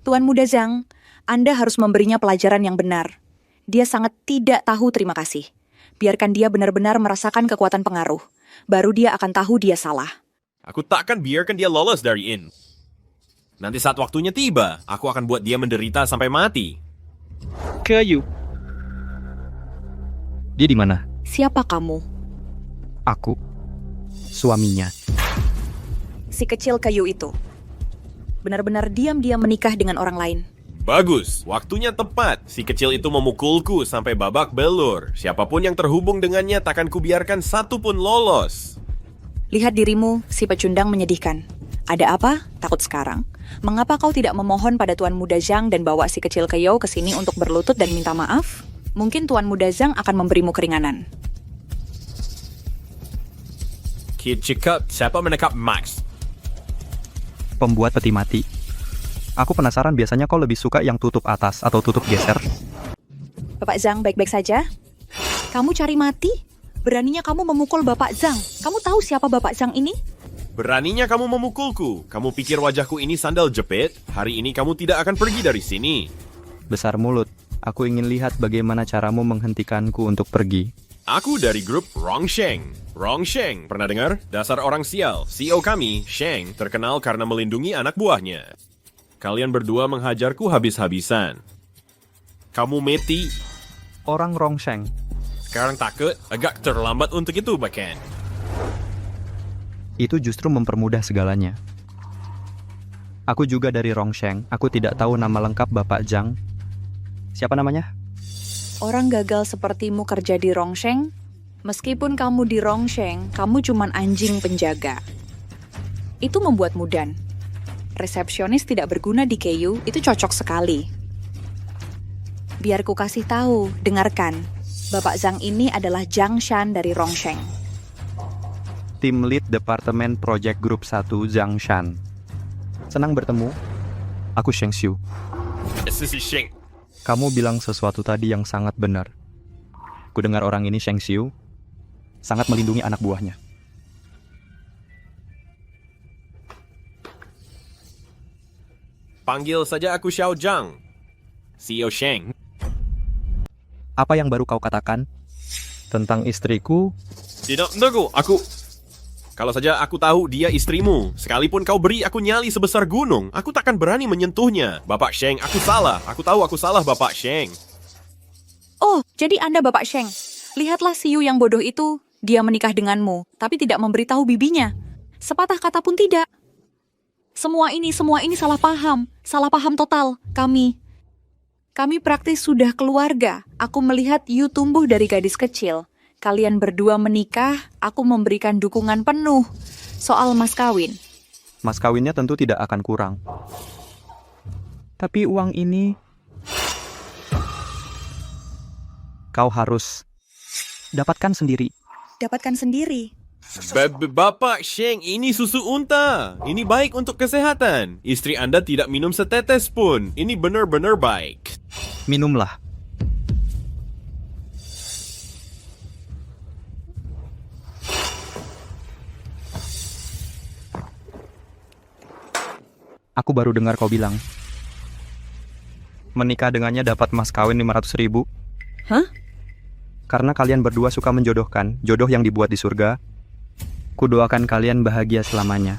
Tuan Muda Zhang, Anda harus memberinya pelajaran yang benar. Dia sangat tidak tahu terima kasih. Biarkan dia benar-benar merasakan kekuatan pengaruh. Baru dia akan tahu dia salah. Aku takkan biarkan dia lolos dari In. Nanti saat waktunya tiba, aku akan buat dia menderita sampai mati. Kayu. Dia di mana? Siapa kamu? Aku. Suaminya. Si kecil Kayu itu. Benar-benar diam-diam menikah dengan orang lain. Bagus, waktunya tepat. Si kecil itu memukulku sampai babak belur. Siapapun yang terhubung dengannya takkan kubiarkan satu pun lolos. Lihat dirimu, si pecundang menyedihkan. Ada apa? Takut sekarang. Mengapa kau tidak memohon pada Tuan Muda Zhang dan bawa si kecil Kayu ke sini untuk berlutut dan minta maaf? Mungkin Tuan Muda Zhang akan memberimu keringanan. Kid cekap, siapa menekap Max? Pembuat peti mati. Aku penasaran biasanya kau lebih suka yang tutup atas atau tutup geser. Bapak Zhang baik-baik saja? Kamu cari mati? Beraninya kamu memukul Bapak Zhang. Kamu tahu siapa Bapak Zhang ini? Beraninya kamu memukulku. Kamu pikir wajahku ini sandal jepit? Hari ini kamu tidak akan pergi dari sini. Besar mulut. Aku ingin lihat bagaimana caramu menghentikanku untuk pergi. Aku dari grup Rongsheng. Rongsheng, pernah dengar? Dasar orang sial. CEO kami, Sheng, terkenal karena melindungi anak buahnya. Kalian berdua menghajarku habis-habisan. Kamu meti. Orang Rongsheng. Sekarang takut? Agak terlambat untuk itu, bahkan. Itu justru mempermudah segalanya. Aku juga dari Rongsheng. Aku tidak tahu nama lengkap Bapak Zhang. Siapa namanya? Orang gagal sepertimu kerja di Rongsheng? Meskipun kamu di Rongsheng, kamu cuman anjing penjaga. Itu membuatmu dan. Resepsionis tidak berguna di KU, itu cocok sekali. Biar ku kasih tahu, dengarkan. Bapak Zhang ini adalah Zhang Shan dari Rongsheng. Tim Lead Departemen Project Group 1 Zhang Shan. Senang bertemu. Aku Sheng Xiu. Sisi Sheng. Kamu bilang sesuatu tadi yang sangat benar. Ku dengar orang ini Sheng Xiu sangat melindungi anak buahnya. Panggil saja aku Xiao Zhang. CEO Sheng. Apa yang baru kau katakan tentang istriku? Tidak, tunggu, Kalau saja aku tahu dia istrimu, sekalipun kau beri aku nyali sebesar gunung, aku takkan berani menyentuhnya. Bapak Sheng, aku salah. Aku tahu aku salah, Bapak Sheng. Oh, jadi Anda Bapak Sheng. Lihatlah Siu yang bodoh itu. Dia menikah denganmu, tapi tidak memberitahu bibinya. Sepatah kata pun tidak. Semua ini salah paham total. Kami praktis sudah keluarga. Aku melihat Yu tumbuh dari gadis kecil. Kalian berdua menikah, aku memberikan dukungan penuh. Soal mas kawin. Mas kawinnya tentu tidak akan kurang. Tapi uang ini kau harus dapatkan sendiri. Bapak Sheng, ini susu unta. Ini baik untuk kesehatan. Istri Anda tidak minum setetes pun. Ini benar-benar baik. Minumlah. Aku baru dengar kau bilang menikah dengannya dapat mas kawin 500.000. Hah? Karena kalian berdua suka menjodohkan, jodoh yang dibuat di surga. Kudoakan kalian bahagia selamanya.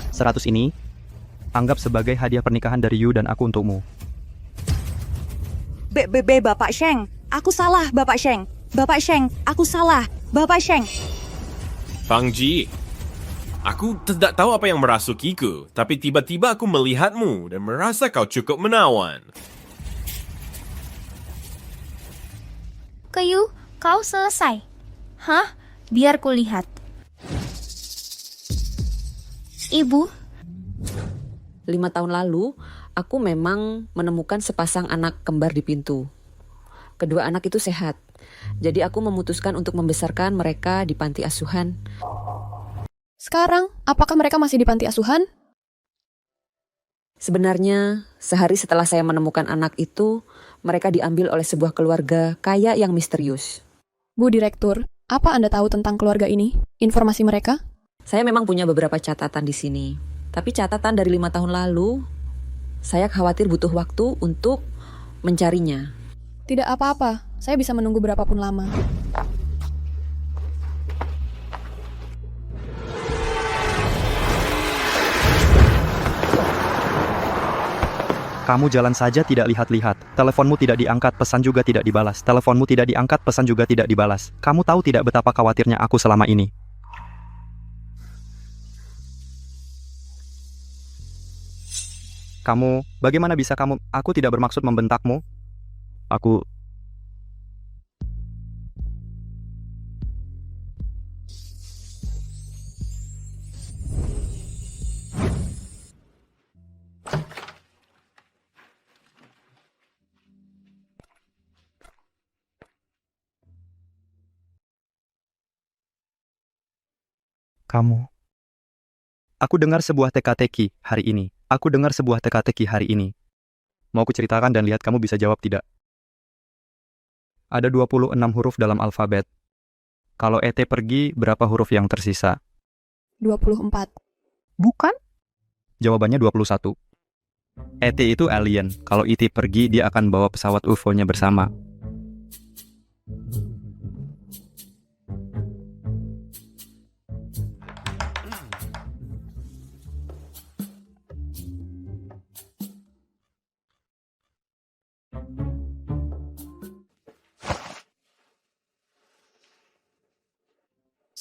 100 ini, anggap sebagai hadiah pernikahan dari Yu dan aku untukmu. Bapak Sheng, aku salah, Bapak Sheng. Bapak Sheng, aku salah, Bapak Sheng. Fang Ji, aku tidak tahu apa yang merasukiku, tapi tiba-tiba aku melihatmu dan merasa kau cukup menawan. Kayu, kau selesai. Hah? Biar ku lihat. Ibu, 5 tahun lalu, aku memang menemukan sepasang anak kembar di pintu. Kedua anak itu sehat. Jadi aku memutuskan untuk membesarkan mereka di panti asuhan. Sekarang, apakah mereka masih di panti asuhan? Sebenarnya, sehari setelah saya menemukan anak itu, mereka diambil oleh sebuah keluarga kaya yang misterius. Bu Direktur, apa Anda tahu tentang keluarga ini? Informasi mereka? Saya memang punya beberapa catatan di sini. Tapi catatan dari 5 tahun lalu, saya khawatir butuh waktu untuk mencarinya. Tidak apa-apa, saya bisa menunggu berapapun lama. Kamu jalan saja tidak lihat-lihat. Teleponmu tidak diangkat, pesan juga tidak dibalas. Teleponmu tidak diangkat, pesan juga tidak dibalas. Kamu tahu tidak betapa khawatirnya aku selama ini? Kamu, bagaimana bisa kamu? Aku tidak bermaksud membentakmu. Aku... Kamu. Aku dengar sebuah teka-teki hari ini. Aku dengar sebuah teka-teki hari ini. Mau ku ceritakan dan lihat kamu bisa jawab tidak. Ada 26 huruf dalam alfabet. Kalau ET pergi, berapa huruf yang tersisa? 24. Bukan? Jawabannya 21. ET itu alien. Kalau ET pergi, dia akan bawa pesawat UFO-nya bersama.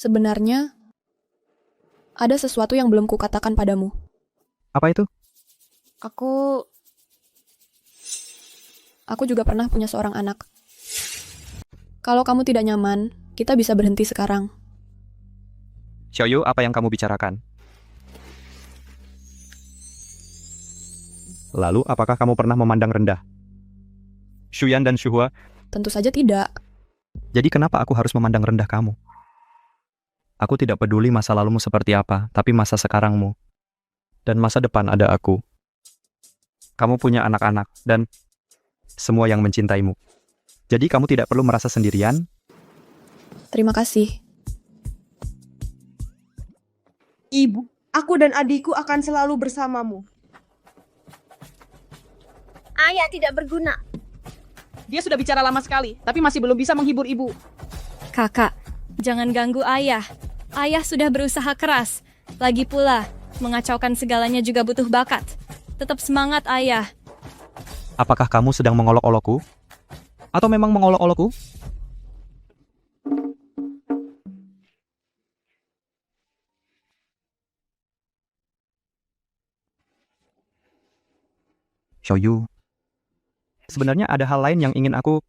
Sebenarnya, ada sesuatu yang belum kukatakan padamu. Apa itu? Aku juga pernah punya seorang anak. Kalau kamu tidak nyaman, kita bisa berhenti sekarang. Xiaoyu, apa yang kamu bicarakan? Lalu, apakah kamu pernah memandang rendah Shuyan dan Shuhua? Tentu saja tidak. Jadi kenapa aku harus memandang rendah kamu? Aku tidak peduli masa lalumu seperti apa, tapi masa sekarangmu. Dan masa depan ada aku. Kamu punya anak-anak, dan semua yang mencintaimu. Jadi kamu tidak perlu merasa sendirian. Terima kasih. Ibu, aku dan adikku akan selalu bersamamu. Ayah tidak berguna. Dia sudah bicara lama sekali, tapi masih belum bisa menghibur ibu. Kakak, jangan ganggu ayah. Ayah sudah berusaha keras. Lagi pula, mengacaukan segalanya juga butuh bakat. Tetap semangat, ayah. Apakah kamu sedang mengolok-olokku? Atau memang mengolok-olokku? Xiaoyu, sebenarnya ada hal lain yang ingin aku...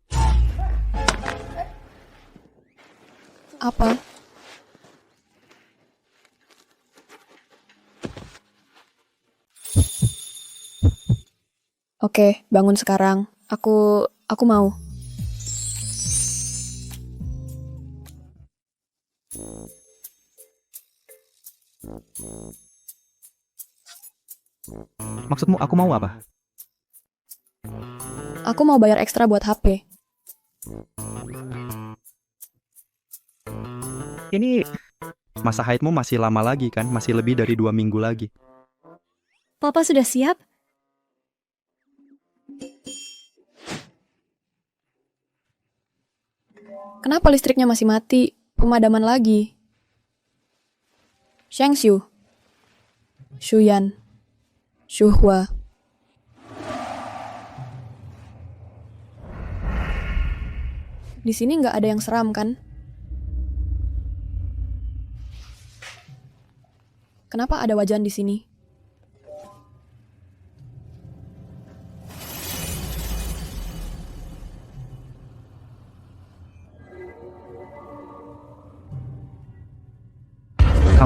Apa? Oke, bangun sekarang. Aku mau. Maksudmu aku mau apa? Aku mau bayar ekstra buat HP. Ini masa haidmu masih lama lagi kan? Masih lebih dari 2 minggu lagi. Papa sudah siap? Kenapa listriknya masih mati? Pemadaman lagi. Shengxiu, Shuyan, Shuhua. Di sini nggak ada yang seram kan? Kenapa ada wajan di sini?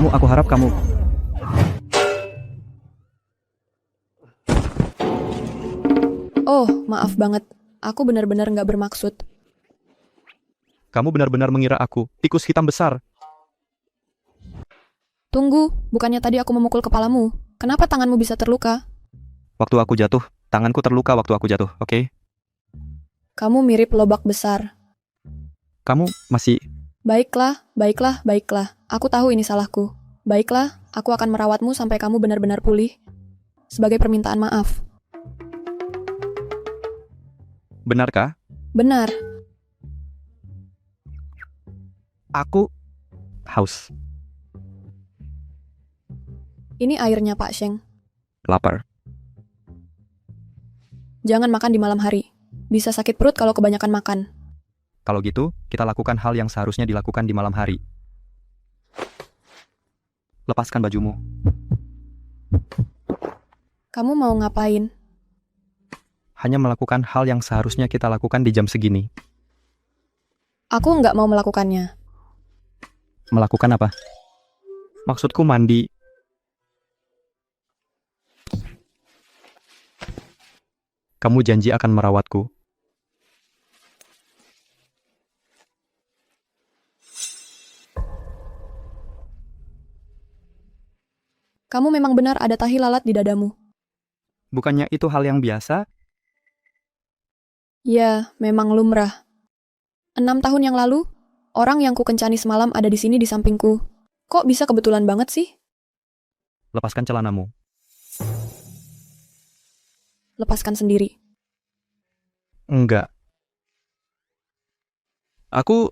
Aku harap kamu... Oh, maaf banget. Aku benar-benar nggak bermaksud. Kamu benar-benar mengira aku tikus hitam besar. Tunggu, bukannya tadi aku memukul kepalamu. Kenapa tanganmu bisa terluka? Waktu aku jatuh, tanganku terluka waktu aku jatuh, oke? Kamu mirip lobak besar. Kamu masih... Baiklah. Aku tahu ini salahku. Baiklah, aku akan merawatmu sampai kamu benar-benar pulih. Sebagai permintaan maaf. Benarkah? Benar. Aku haus. Ini airnya, Pak Sheng. Lapar. Jangan makan di malam hari. Bisa sakit perut kalau kebanyakan makan. Kalau gitu, kita lakukan hal yang seharusnya dilakukan di malam hari. Lepaskan bajumu. Kamu mau ngapain? Hanya melakukan hal yang seharusnya kita lakukan di jam segini. Aku nggak mau melakukannya. Melakukan apa? Maksudku mandi. Kamu janji akan merawatku. Kamu memang benar ada tahi lalat di dadamu. Bukannya itu hal yang biasa? Ya, memang lumrah. 6 tahun yang lalu, orang yang kukencani semalam ada di sini di sampingku. Kok bisa kebetulan banget sih? Lepaskan celanamu. Lepaskan sendiri. Enggak. Aku...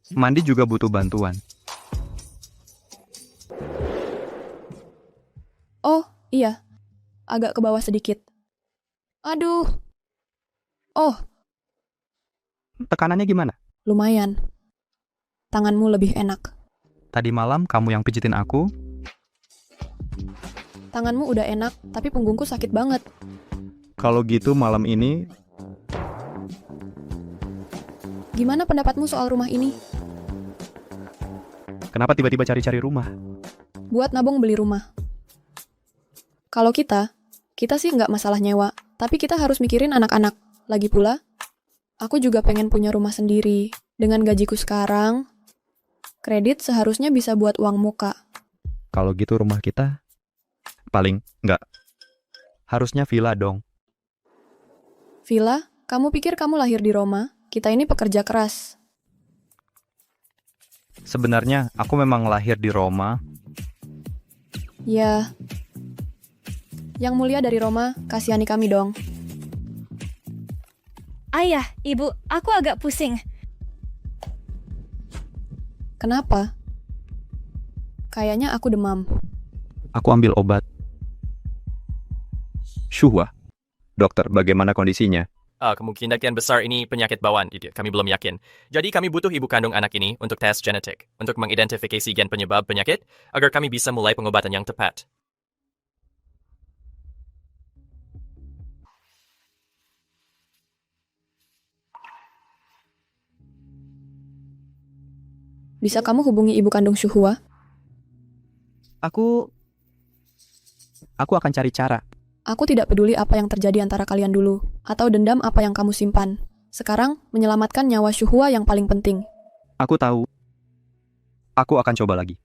Mandi juga butuh bantuan. Oh, iya. Agak ke bawah sedikit. Aduh. Oh, Tekanannya gimana? lumayan. Tanganmu lebih enak. Tadi malam kamu yang pijitin aku. Tanganmu udah enak, tapi punggungku sakit banget. Kalau gitu malam ini, Gimana pendapatmu soal rumah ini? kenapa tiba-tiba cari-cari rumah? Buat nabung beli rumah. Kalau kita sih nggak masalah nyewa, tapi kita harus mikirin anak-anak. Lagi pula, aku juga pengen punya rumah sendiri. Dengan gajiku sekarang, kredit seharusnya bisa buat uang muka. Kalau gitu rumah kita, paling nggak. Harusnya villa dong. Villa, kamu pikir kamu lahir di Roma? Kita ini pekerja keras. Sebenarnya aku memang lahir di Roma. Ya, yang mulia dari Roma, kasihani kami dong. Ayah, ibu, aku agak pusing. Kenapa? Kayaknya aku demam. Aku ambil obat. Shuhwa. Dokter, bagaimana kondisinya? Kemungkinan besar ini penyakit bawaan, kami belum yakin. Jadi kami butuh ibu kandung anak ini untuk tes genetik, untuk mengidentifikasi gen penyebab penyakit, agar kami bisa mulai pengobatan yang tepat. Bisa kamu hubungi ibu kandung Shuhwa? Aku akan cari cara. Aku tidak peduli apa yang terjadi antara kalian dulu, atau dendam apa yang kamu simpan. Sekarang, menyelamatkan nyawa Shuhwa yang paling penting. Aku tahu. Aku akan coba lagi.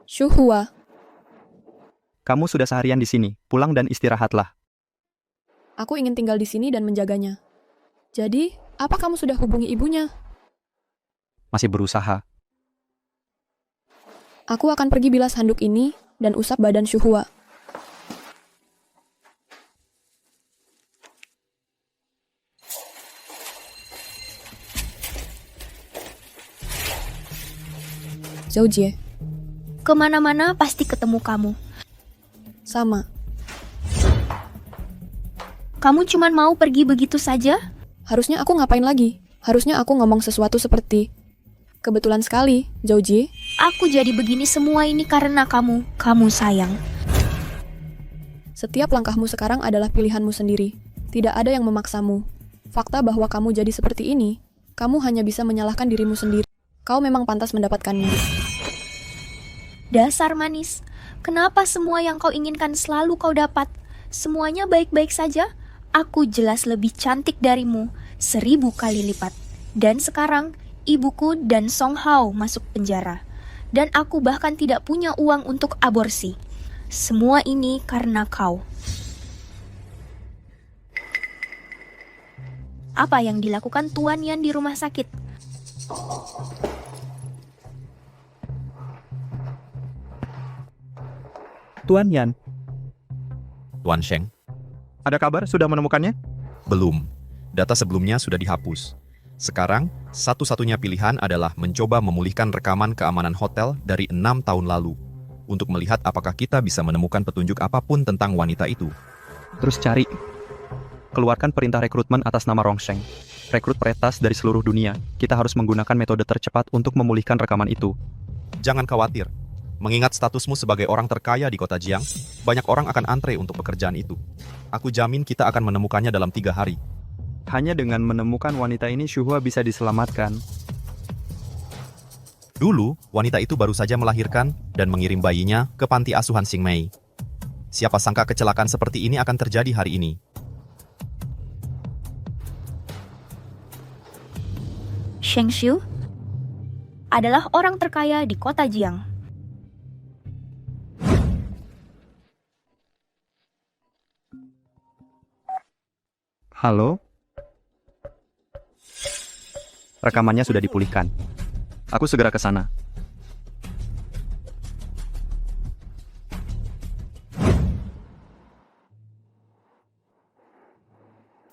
Shuhwa, Kamu sudah seharian di sini. Pulang dan istirahatlah. aku ingin tinggal di sini dan menjaganya. Jadi, apa kamu sudah hubungi ibunya? Masih berusaha. Aku akan pergi bilas handuk ini dan usap badan Shuhwa. Zhaojie, Kemana-mana pasti ketemu kamu. sama. Kamu cuman mau pergi begitu saja? Harusnya aku ngapain lagi? Harusnya aku ngomong sesuatu seperti, kebetulan sekali, Zhaojie. Aku jadi begini semua ini karena kamu. Kamu sayang. Setiap langkahmu sekarang adalah pilihanmu sendiri. Tidak ada yang memaksamu. Fakta bahwa kamu jadi seperti ini, kamu hanya bisa menyalahkan dirimu sendiri. Kau memang pantas mendapatkannya. Dasar manis. Kenapa semua yang kau inginkan selalu kau dapat? Semuanya baik-baik saja? Aku jelas lebih cantik darimu 1000 kali lipat. Dan sekarang, ibuku dan Song Hao masuk penjara. Dan aku bahkan tidak punya uang untuk aborsi. Semua ini karena kau. Apa yang dilakukan Tuan Yan di rumah sakit? Tuan Yan, Tuan Sheng, ada kabar sudah menemukannya? belum. Data sebelumnya sudah dihapus. Sekarang, satu-satunya pilihan adalah mencoba memulihkan rekaman keamanan hotel dari 6 tahun lalu untuk melihat apakah kita bisa menemukan petunjuk apapun tentang wanita itu. Terus cari. Keluarkan perintah rekrutmen atas nama Rongsheng. Rekrut peretas dari seluruh dunia. Kita harus menggunakan metode tercepat untuk memulihkan rekaman itu. Jangan khawatir. Mengingat statusmu sebagai orang terkaya di kota Jiang, banyak orang akan antre untuk pekerjaan itu. Aku jamin kita akan menemukannya dalam 3 hari. Hanya dengan menemukan wanita ini, Shuhwa bisa diselamatkan. Dulu, wanita itu baru saja melahirkan dan mengirim bayinya ke panti asuhan Xingmei. Siapa sangka kecelakaan seperti ini akan terjadi hari ini. Sheng Xiu adalah orang terkaya di kota Jiang. Halo? Rekamannya sudah dipulihkan. Aku segera ke sana.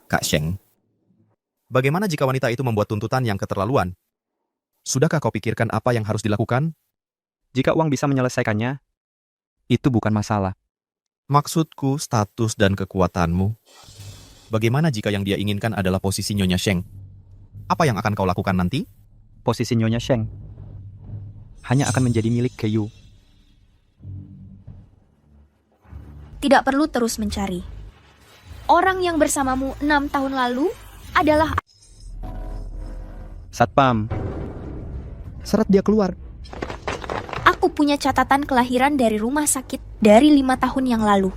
Kak Sheng, bagaimana jika wanita itu membuat tuntutan yang keterlaluan? Sudahkah kau pikirkan apa yang harus dilakukan? Jika uang bisa menyelesaikannya, Itu bukan masalah. Maksudku, status dan kekuatanmu. Bagaimana jika yang dia inginkan adalah posisi Nyonya Sheng? Apa yang akan kau lakukan nanti? Posisi Nyonya Sheng hanya akan menjadi milik Keyu. Tidak perlu terus mencari. Orang yang bersamamu 6 tahun lalu adalah... Satpam. Seret dia keluar. Aku punya catatan kelahiran dari rumah sakit dari 5 tahun yang lalu.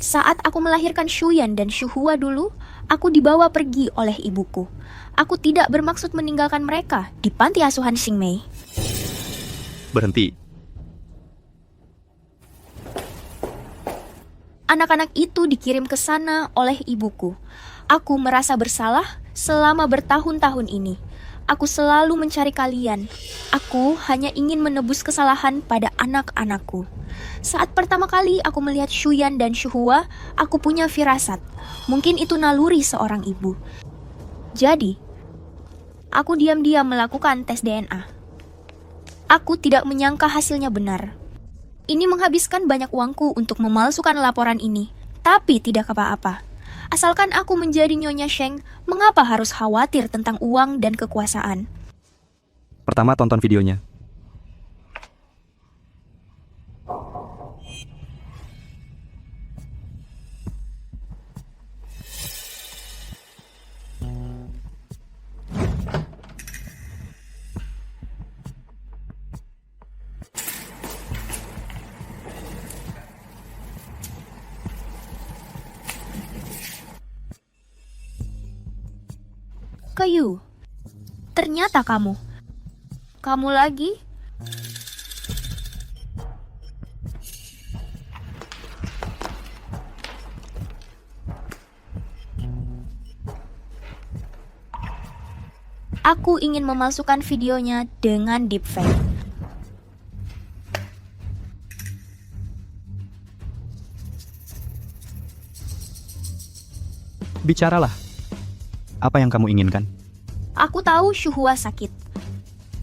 Saat aku melahirkan Shuyan dan Shuhua dulu, aku dibawa pergi oleh ibuku. Aku tidak bermaksud meninggalkan mereka di panti asuhan Xingmei. Berhenti. Anak-anak itu dikirim ke sana oleh ibuku. Aku merasa bersalah selama bertahun-tahun ini. Aku selalu mencari kalian. Aku hanya ingin menebus kesalahan pada anak-anakku. Saat pertama kali aku melihat Shuyan dan Shuhua, aku punya firasat. Mungkin itu naluri seorang ibu. Jadi, aku diam-diam melakukan tes DNA. Aku tidak menyangka hasilnya benar. Ini menghabiskan banyak uangku untuk memalsukan laporan ini, tapi tidak apa-apa. Asalkan aku menjadi Nyonya Sheng, mengapa harus khawatir tentang uang dan kekuasaan? Pertama, tonton videonya. Keyu, ternyata kamu. Kamu lagi? Aku ingin memasukkan videonya dengan deepfake. Bicaralah. Apa yang kamu inginkan? Aku tahu Shuhua sakit.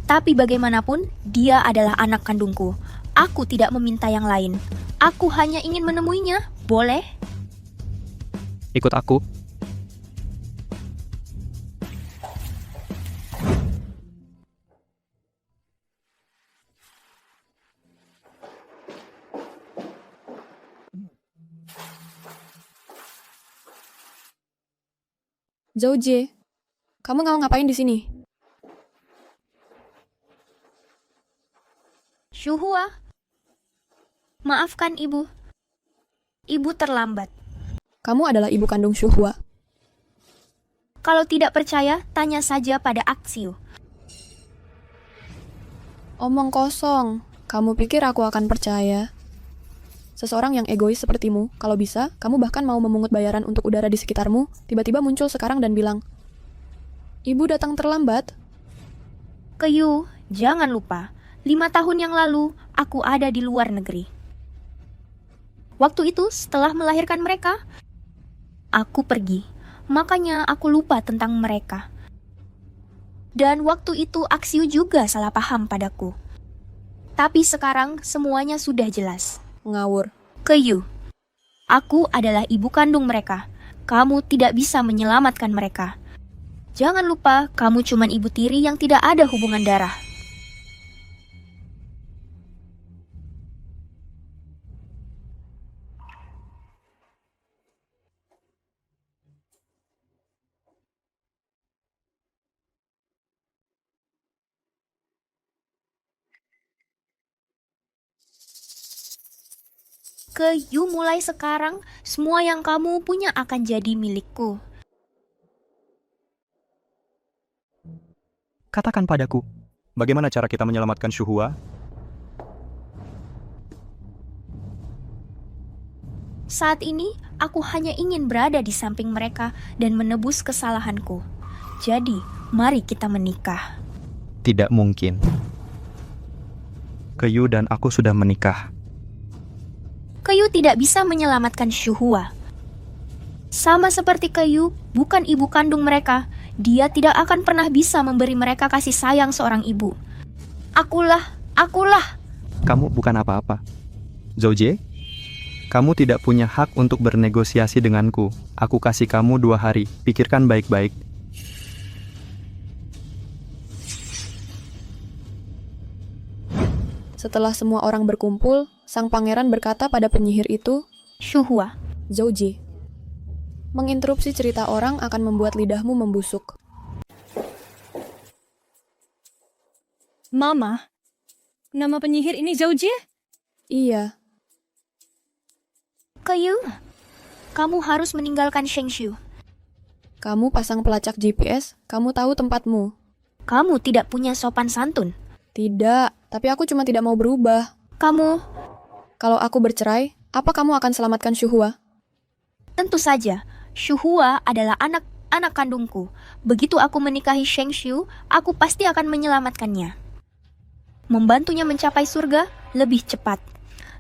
Tapi bagaimanapun, dia adalah anak kandungku. Aku tidak meminta yang lain. Aku hanya ingin menemuinya. Boleh? Ikut aku. Zhou-Jie, kamu mau ngapain di sini? Shuhua, maafkan ibu. Ibu terlambat. Kamu adalah ibu kandung Shuhua. Kalau tidak percaya, tanya saja pada Axiu. Omong kosong. Kamu pikir aku akan percaya? Seseorang yang egois sepertimu, kalau bisa, kamu bahkan mau memungut bayaran untuk udara di sekitarmu, tiba-tiba muncul sekarang dan bilang, "Ibu datang terlambat." Keyu, jangan lupa, 5 tahun yang lalu, aku ada di luar negeri. Waktu itu, setelah melahirkan mereka, aku pergi. Makanya aku lupa tentang mereka. Dan waktu itu Axiu juga salah paham padaku. Tapi sekarang semuanya sudah jelas. Ngawur. Keyu, aku adalah ibu kandung mereka. Kamu tidak bisa menyelamatkan mereka. Jangan lupa, kamu cuman ibu tiri yang tidak ada hubungan darah. Keyu, mulai sekarang, semua yang kamu punya akan jadi milikku. Katakan padaku, bagaimana cara kita menyelamatkan Shuhua? Saat ini, aku hanya ingin berada di samping mereka dan menebus kesalahanku. Jadi, mari kita menikah. Tidak mungkin. Keyu dan aku sudah menikah. Keyu tidak bisa menyelamatkan Shuhua. Sama seperti Keyu, bukan ibu kandung mereka. Dia tidak akan pernah bisa memberi mereka kasih sayang seorang ibu. Akulah. Kamu bukan apa-apa. Zhou kamu tidak punya hak untuk bernegosiasi denganku. Aku kasih kamu 2 hari. Pikirkan baik-baik. Setelah semua orang berkumpul, sang pangeran berkata pada penyihir itu, Shuhua, Zhou menginterupsi cerita orang akan membuat lidahmu membusuk. Mama, nama penyihir ini Zhou Jie? Iya. Kayu, kamu harus meninggalkan Shengshu. Kamu pasang pelacak GPS, kamu tahu tempatmu. Kamu tidak punya sopan santun. Tidak, tapi aku cuma tidak mau berubah. Kamu... Kalau aku bercerai, apa kamu akan selamatkan Shuhua? Tentu saja, Shuhua adalah anak kandungku. Begitu aku menikahi Shengshu, aku pasti akan menyelamatkannya. Membantunya mencapai surga lebih cepat.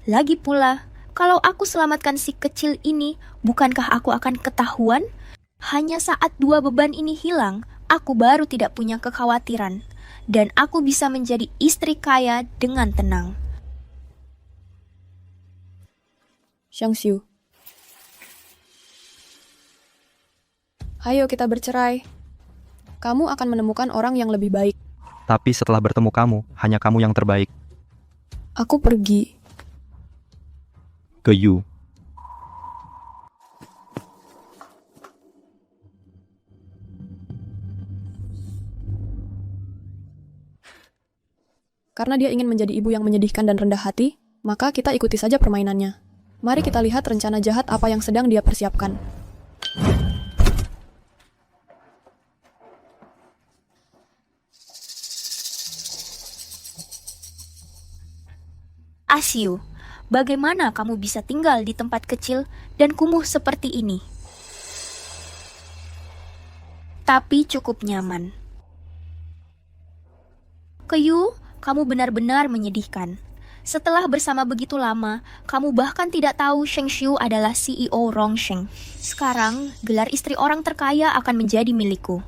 Lagi pula, kalau aku selamatkan si kecil ini, bukankah aku akan ketahuan? Hanya saat 2 beban ini hilang, aku baru tidak punya kekhawatiran. Dan aku bisa menjadi istri kaya dengan tenang. Xiangxiu. Ayo kita bercerai. Kamu akan menemukan orang yang lebih baik. Tapi setelah bertemu kamu, hanya kamu yang terbaik. Aku pergi. Ke Yu. Karena dia ingin menjadi ibu yang menyedihkan dan rendah hati, maka kita ikuti saja permainannya. Mari kita lihat rencana jahat apa yang sedang dia persiapkan. Asiu, bagaimana kamu bisa tinggal di tempat kecil dan kumuh seperti ini? Tapi cukup nyaman. Kayu, kamu benar-benar menyedihkan. Setelah bersama begitu lama, kamu bahkan tidak tahu Shengshu adalah CEO Rongsheng. Sekarang, gelar istri orang terkaya akan menjadi milikku.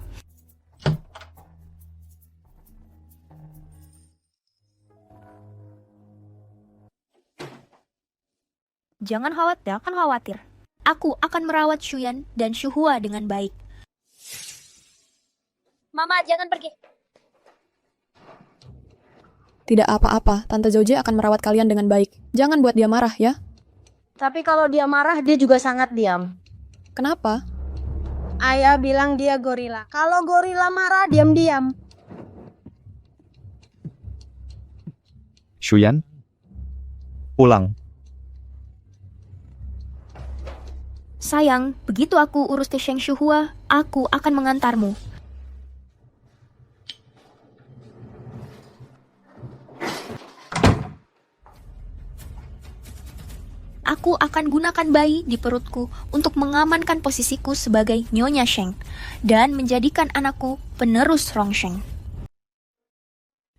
Jangan khawatir. Aku akan merawat Shuyan dan Shuhua dengan baik. Mama, jangan pergi. Tidak apa-apa, Tante Zhou Jie akan merawat kalian dengan baik. Jangan buat dia marah ya. Tapi kalau dia marah, dia juga sangat diam. Kenapa? Ayah bilang dia gorila. Kalau gorila marah, diam-diam. Shuyan, pulang. Sayang, begitu aku urus ke Shengshu Hua, aku akan mengantarmu. Aku akan gunakan bayi di perutku untuk mengamankan posisiku sebagai Nyonya Sheng dan menjadikan anakku penerus Rongsheng.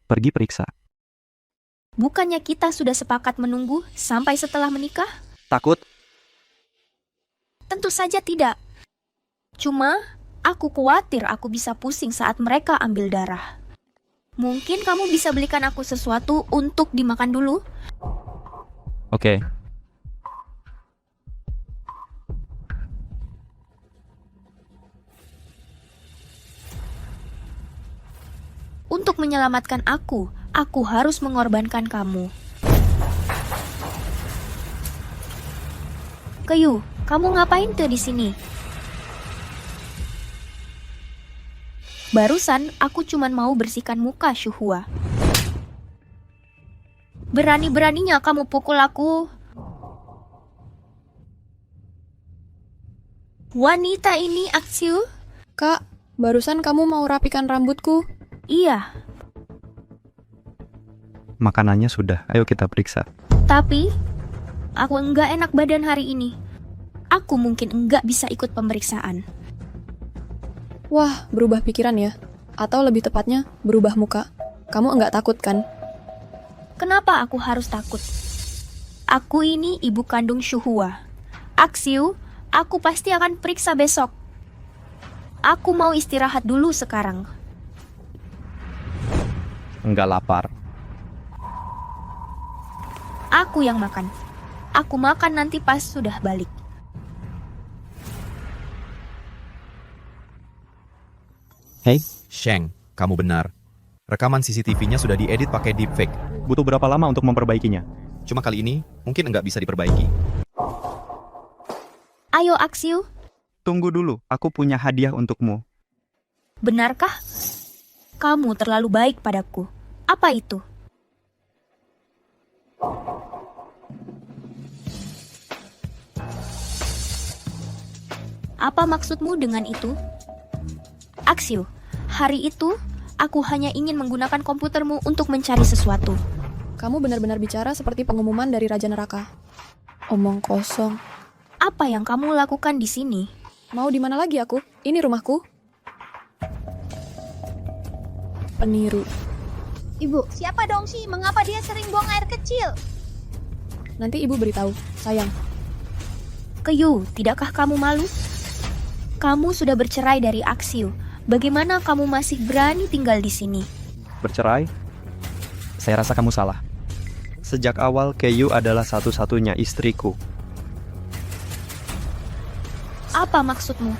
Pergi periksa. Bukannya kita sudah sepakat menunggu sampai setelah menikah? Takut? Tentu saja tidak. Cuma, aku khawatir aku bisa pusing saat mereka ambil darah. Mungkin kamu bisa belikan aku sesuatu untuk dimakan dulu? Oke. Untuk menyelamatkan aku harus mengorbankan kamu. Kayu, kamu ngapain tuh di sini? Barusan aku cuman mau bersihkan muka Shuhua. Berani-beraninya kamu pukul aku. Wanita ini, Aksiu. Kak, barusan kamu mau rapikan rambutku? Iya. Makanannya sudah, ayo kita periksa. Tapi, aku enggak enak badan hari ini. Aku mungkin enggak bisa ikut pemeriksaan. Wah, berubah pikiran ya. Atau lebih tepatnya, berubah muka. Kamu enggak takut kan? Kenapa aku harus takut? Aku ini ibu kandung Shuhua. Aksiu, aku pasti akan periksa besok. Aku mau istirahat dulu sekarang. Enggak lapar. Aku yang makan. Aku makan nanti pas sudah balik. Hei, Sheng, kamu benar. Rekaman CCTV-nya sudah diedit pakai deepfake. butuh berapa lama untuk memperbaikinya? Cuma kali ini, mungkin nggak bisa diperbaiki. Ayo Aksiu, Tunggu dulu, aku punya hadiah untukmu. benarkah? Kamu terlalu baik padaku. Apa itu? Apa maksudmu dengan itu? Aksiu, hari itu aku hanya ingin menggunakan komputermu untuk mencari sesuatu. Kamu benar-benar bicara seperti pengumuman dari Raja Neraka. Omong kosong. Apa yang kamu lakukan di sini? Mau di mana lagi aku? Ini rumahku. Peniru. Ibu, siapa dong sih? Mengapa dia sering buang air kecil? Nanti ibu beritahu, sayang. Keyu, tidakkah kamu malu? Kamu sudah bercerai dari Aksiu. Bagaimana kamu masih berani tinggal di sini? Bercerai? Saya rasa kamu salah. Sejak awal, Keyu adalah satu-satunya istriku. Apa maksudmu?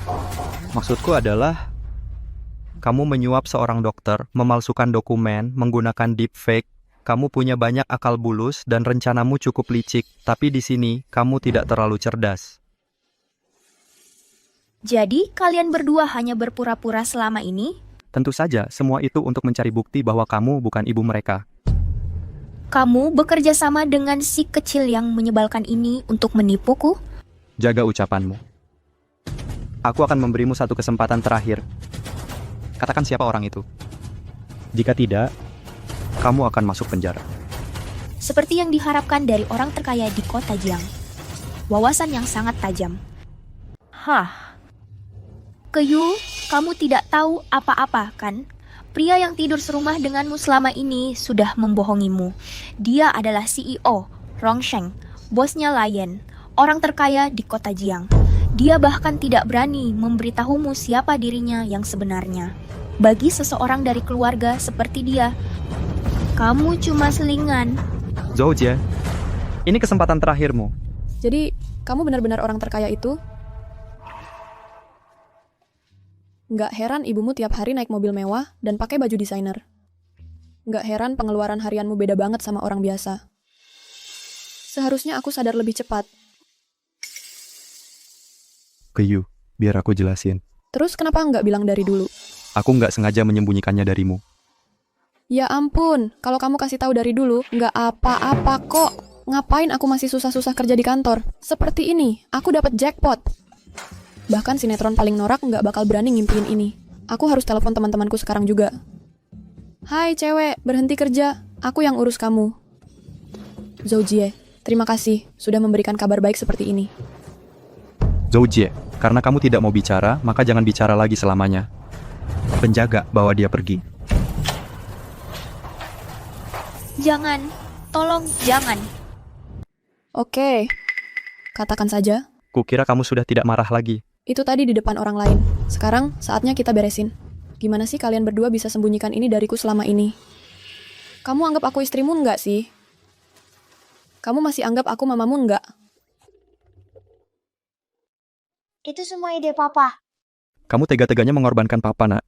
Maksudku adalah, kamu menyuap seorang dokter, memalsukan dokumen, menggunakan deepfake. Kamu punya banyak akal bulus dan rencanamu cukup licik, tapi di sini kamu tidak terlalu cerdas. Jadi, kalian berdua hanya berpura-pura selama ini? Tentu saja, semua itu untuk mencari bukti bahwa kamu bukan ibu mereka. Kamu bekerja sama dengan si kecil yang menyebalkan ini untuk menipuku? Jaga ucapanmu. Aku akan memberimu satu kesempatan terakhir. Katakan siapa orang itu. Jika tidak, kamu akan masuk penjara. Seperti yang diharapkan dari orang terkaya di kota Jiang. Wawasan yang sangat tajam. Hah. Keyu, kamu tidak tahu apa-apa, kan? Pria yang tidur serumah denganmu selama ini sudah membohongimu. Dia adalah CEO, Rongsheng, bosnya Lion, orang terkaya di kota Jiang. Dia bahkan tidak berani memberitahumu siapa dirinya yang sebenarnya. Bagi seseorang dari keluarga seperti dia, kamu cuma selingan. Zhou Jie, ini kesempatan terakhirmu. Jadi, kamu benar-benar orang terkaya itu? Nggak heran ibumu tiap hari naik mobil mewah dan pakai baju desainer. Nggak heran pengeluaran harianmu beda banget sama orang biasa. Seharusnya aku sadar lebih cepat. Keyu, biar aku jelasin. Terus kenapa nggak bilang dari dulu? Aku nggak sengaja menyembunyikannya darimu. Ya ampun, kalau kamu kasih tahu dari dulu, nggak apa-apa kok. Ngapain aku masih susah-susah kerja di kantor? Seperti ini, aku dapat jackpot. Bahkan sinetron paling norak nggak bakal berani ngimpiin ini. Aku harus telepon teman-temanku sekarang juga. Hai cewek, berhenti kerja. Aku yang urus kamu. Zhou Jie, terima kasih sudah memberikan kabar baik seperti ini. Zhou Jie, karena kamu tidak mau bicara, maka jangan bicara lagi selamanya. Penjaga, bawa dia pergi. Jangan, tolong jangan. Oke, katakan saja. Kukira kamu sudah tidak marah lagi. Itu tadi di depan orang lain. Sekarang saatnya kita beresin. Gimana sih kalian berdua bisa sembunyikan ini dariku selama ini? Kamu anggap aku istrimu nggak sih? Kamu masih anggap aku mamamu nggak? Itu semua ide papa. Kamu tega-teganya mengorbankan papa, nak.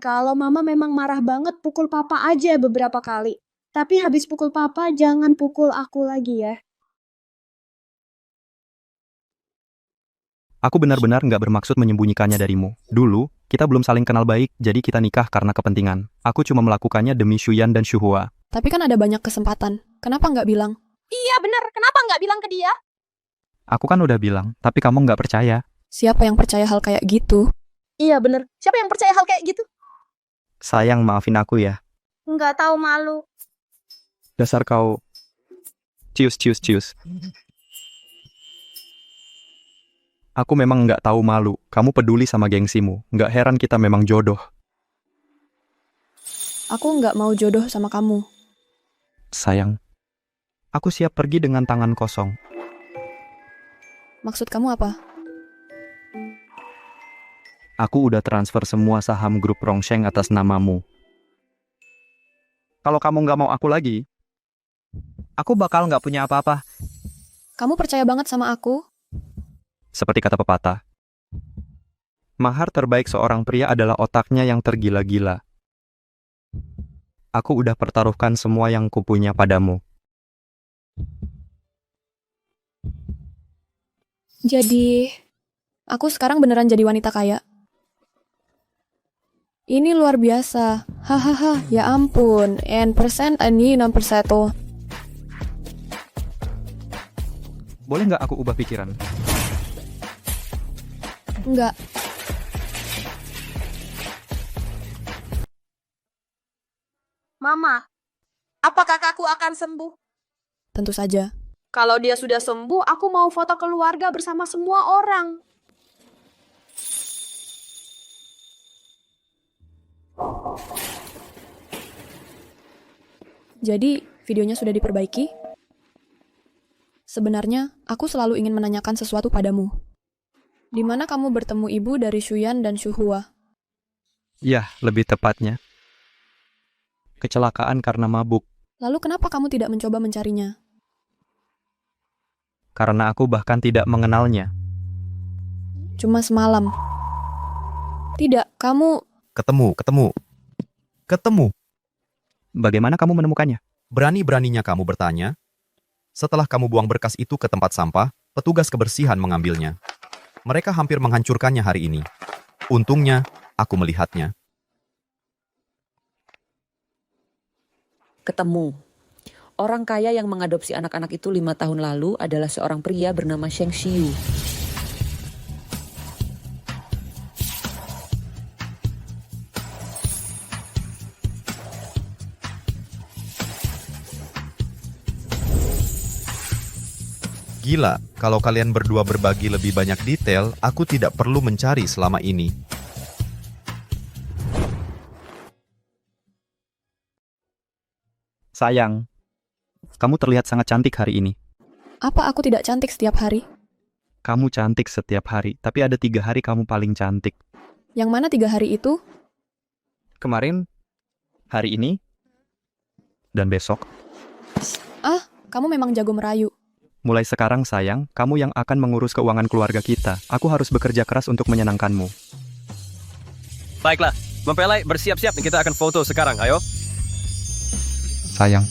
Kalau mama memang marah banget, pukul papa aja beberapa kali. Tapi habis pukul papa, jangan pukul aku lagi ya. Aku benar-benar nggak bermaksud menyembunyikannya darimu. Dulu, kita belum saling kenal baik, jadi kita nikah karena kepentingan. Aku cuma melakukannya demi Shuyan dan Shuhua. Tapi kan ada banyak kesempatan. Kenapa nggak bilang? Iya bener, kenapa nggak bilang ke dia? Aku kan udah bilang, tapi kamu nggak percaya. Siapa yang percaya hal kayak gitu? Iya bener, siapa yang percaya hal kayak gitu? Sayang, maafin aku ya. Nggak tahu malu. Dasar kau. Cius, cius, cius. Aku memang nggak tahu malu. Kamu peduli sama gengsimu. Nggak heran kita memang jodoh. Aku nggak mau jodoh sama kamu. Sayang, aku siap pergi dengan tangan kosong. Maksud kamu apa? Aku udah transfer semua saham grup Rongsheng atas namamu. Kalau kamu nggak mau aku lagi, aku bakal nggak punya apa-apa. Kamu percaya banget sama aku? Seperti kata pepatah, mahar terbaik seorang pria adalah otaknya yang tergila-gila. Aku udah pertaruhkan semua yang kupunya padamu. Jadi, aku sekarang beneran jadi wanita kaya. Ini luar biasa. Hahaha, ya ampun. N% ini 6%. Boleh nggak aku ubah pikiran? Enggak. Mama, apa kakakku akan sembuh? Tentu saja. Kalau dia sudah sembuh, aku mau foto keluarga bersama semua orang. Jadi, videonya sudah diperbaiki? Sebenarnya, aku selalu ingin menanyakan sesuatu padamu. Di mana kamu bertemu ibu dari Shuyan dan Shuhua? Yah, lebih tepatnya. Kecelakaan karena mabuk. Lalu kenapa kamu tidak mencoba mencarinya? Karena aku bahkan tidak mengenalnya. Cuma semalam. Tidak, kamu... Ketemu. Bagaimana kamu menemukannya? Berani-beraninya kamu bertanya? Setelah kamu buang berkas itu ke tempat sampah, petugas kebersihan mengambilnya. Mereka hampir menghancurkannya hari ini. Untungnya, aku melihatnya. Ketemu. Orang kaya yang mengadopsi anak-anak itu 5 tahun lalu adalah seorang pria bernama Sheng Xiu. Gila, kalau kalian berdua berbagi lebih banyak detail, aku tidak perlu mencari selama ini. Sayang, kamu terlihat sangat cantik hari ini. Apa aku tidak cantik setiap hari? Kamu cantik setiap hari, tapi ada 3 hari kamu paling cantik. Yang mana 3 hari itu? Kemarin, hari ini, dan besok. Ah, kamu memang jago merayu. Mulai sekarang sayang, kamu yang akan mengurus keuangan keluarga kita. Aku harus bekerja keras untuk menyenangkanmu. Baiklah, mempelai bersiap-siap. Kita akan foto sekarang, ayo. Sayang.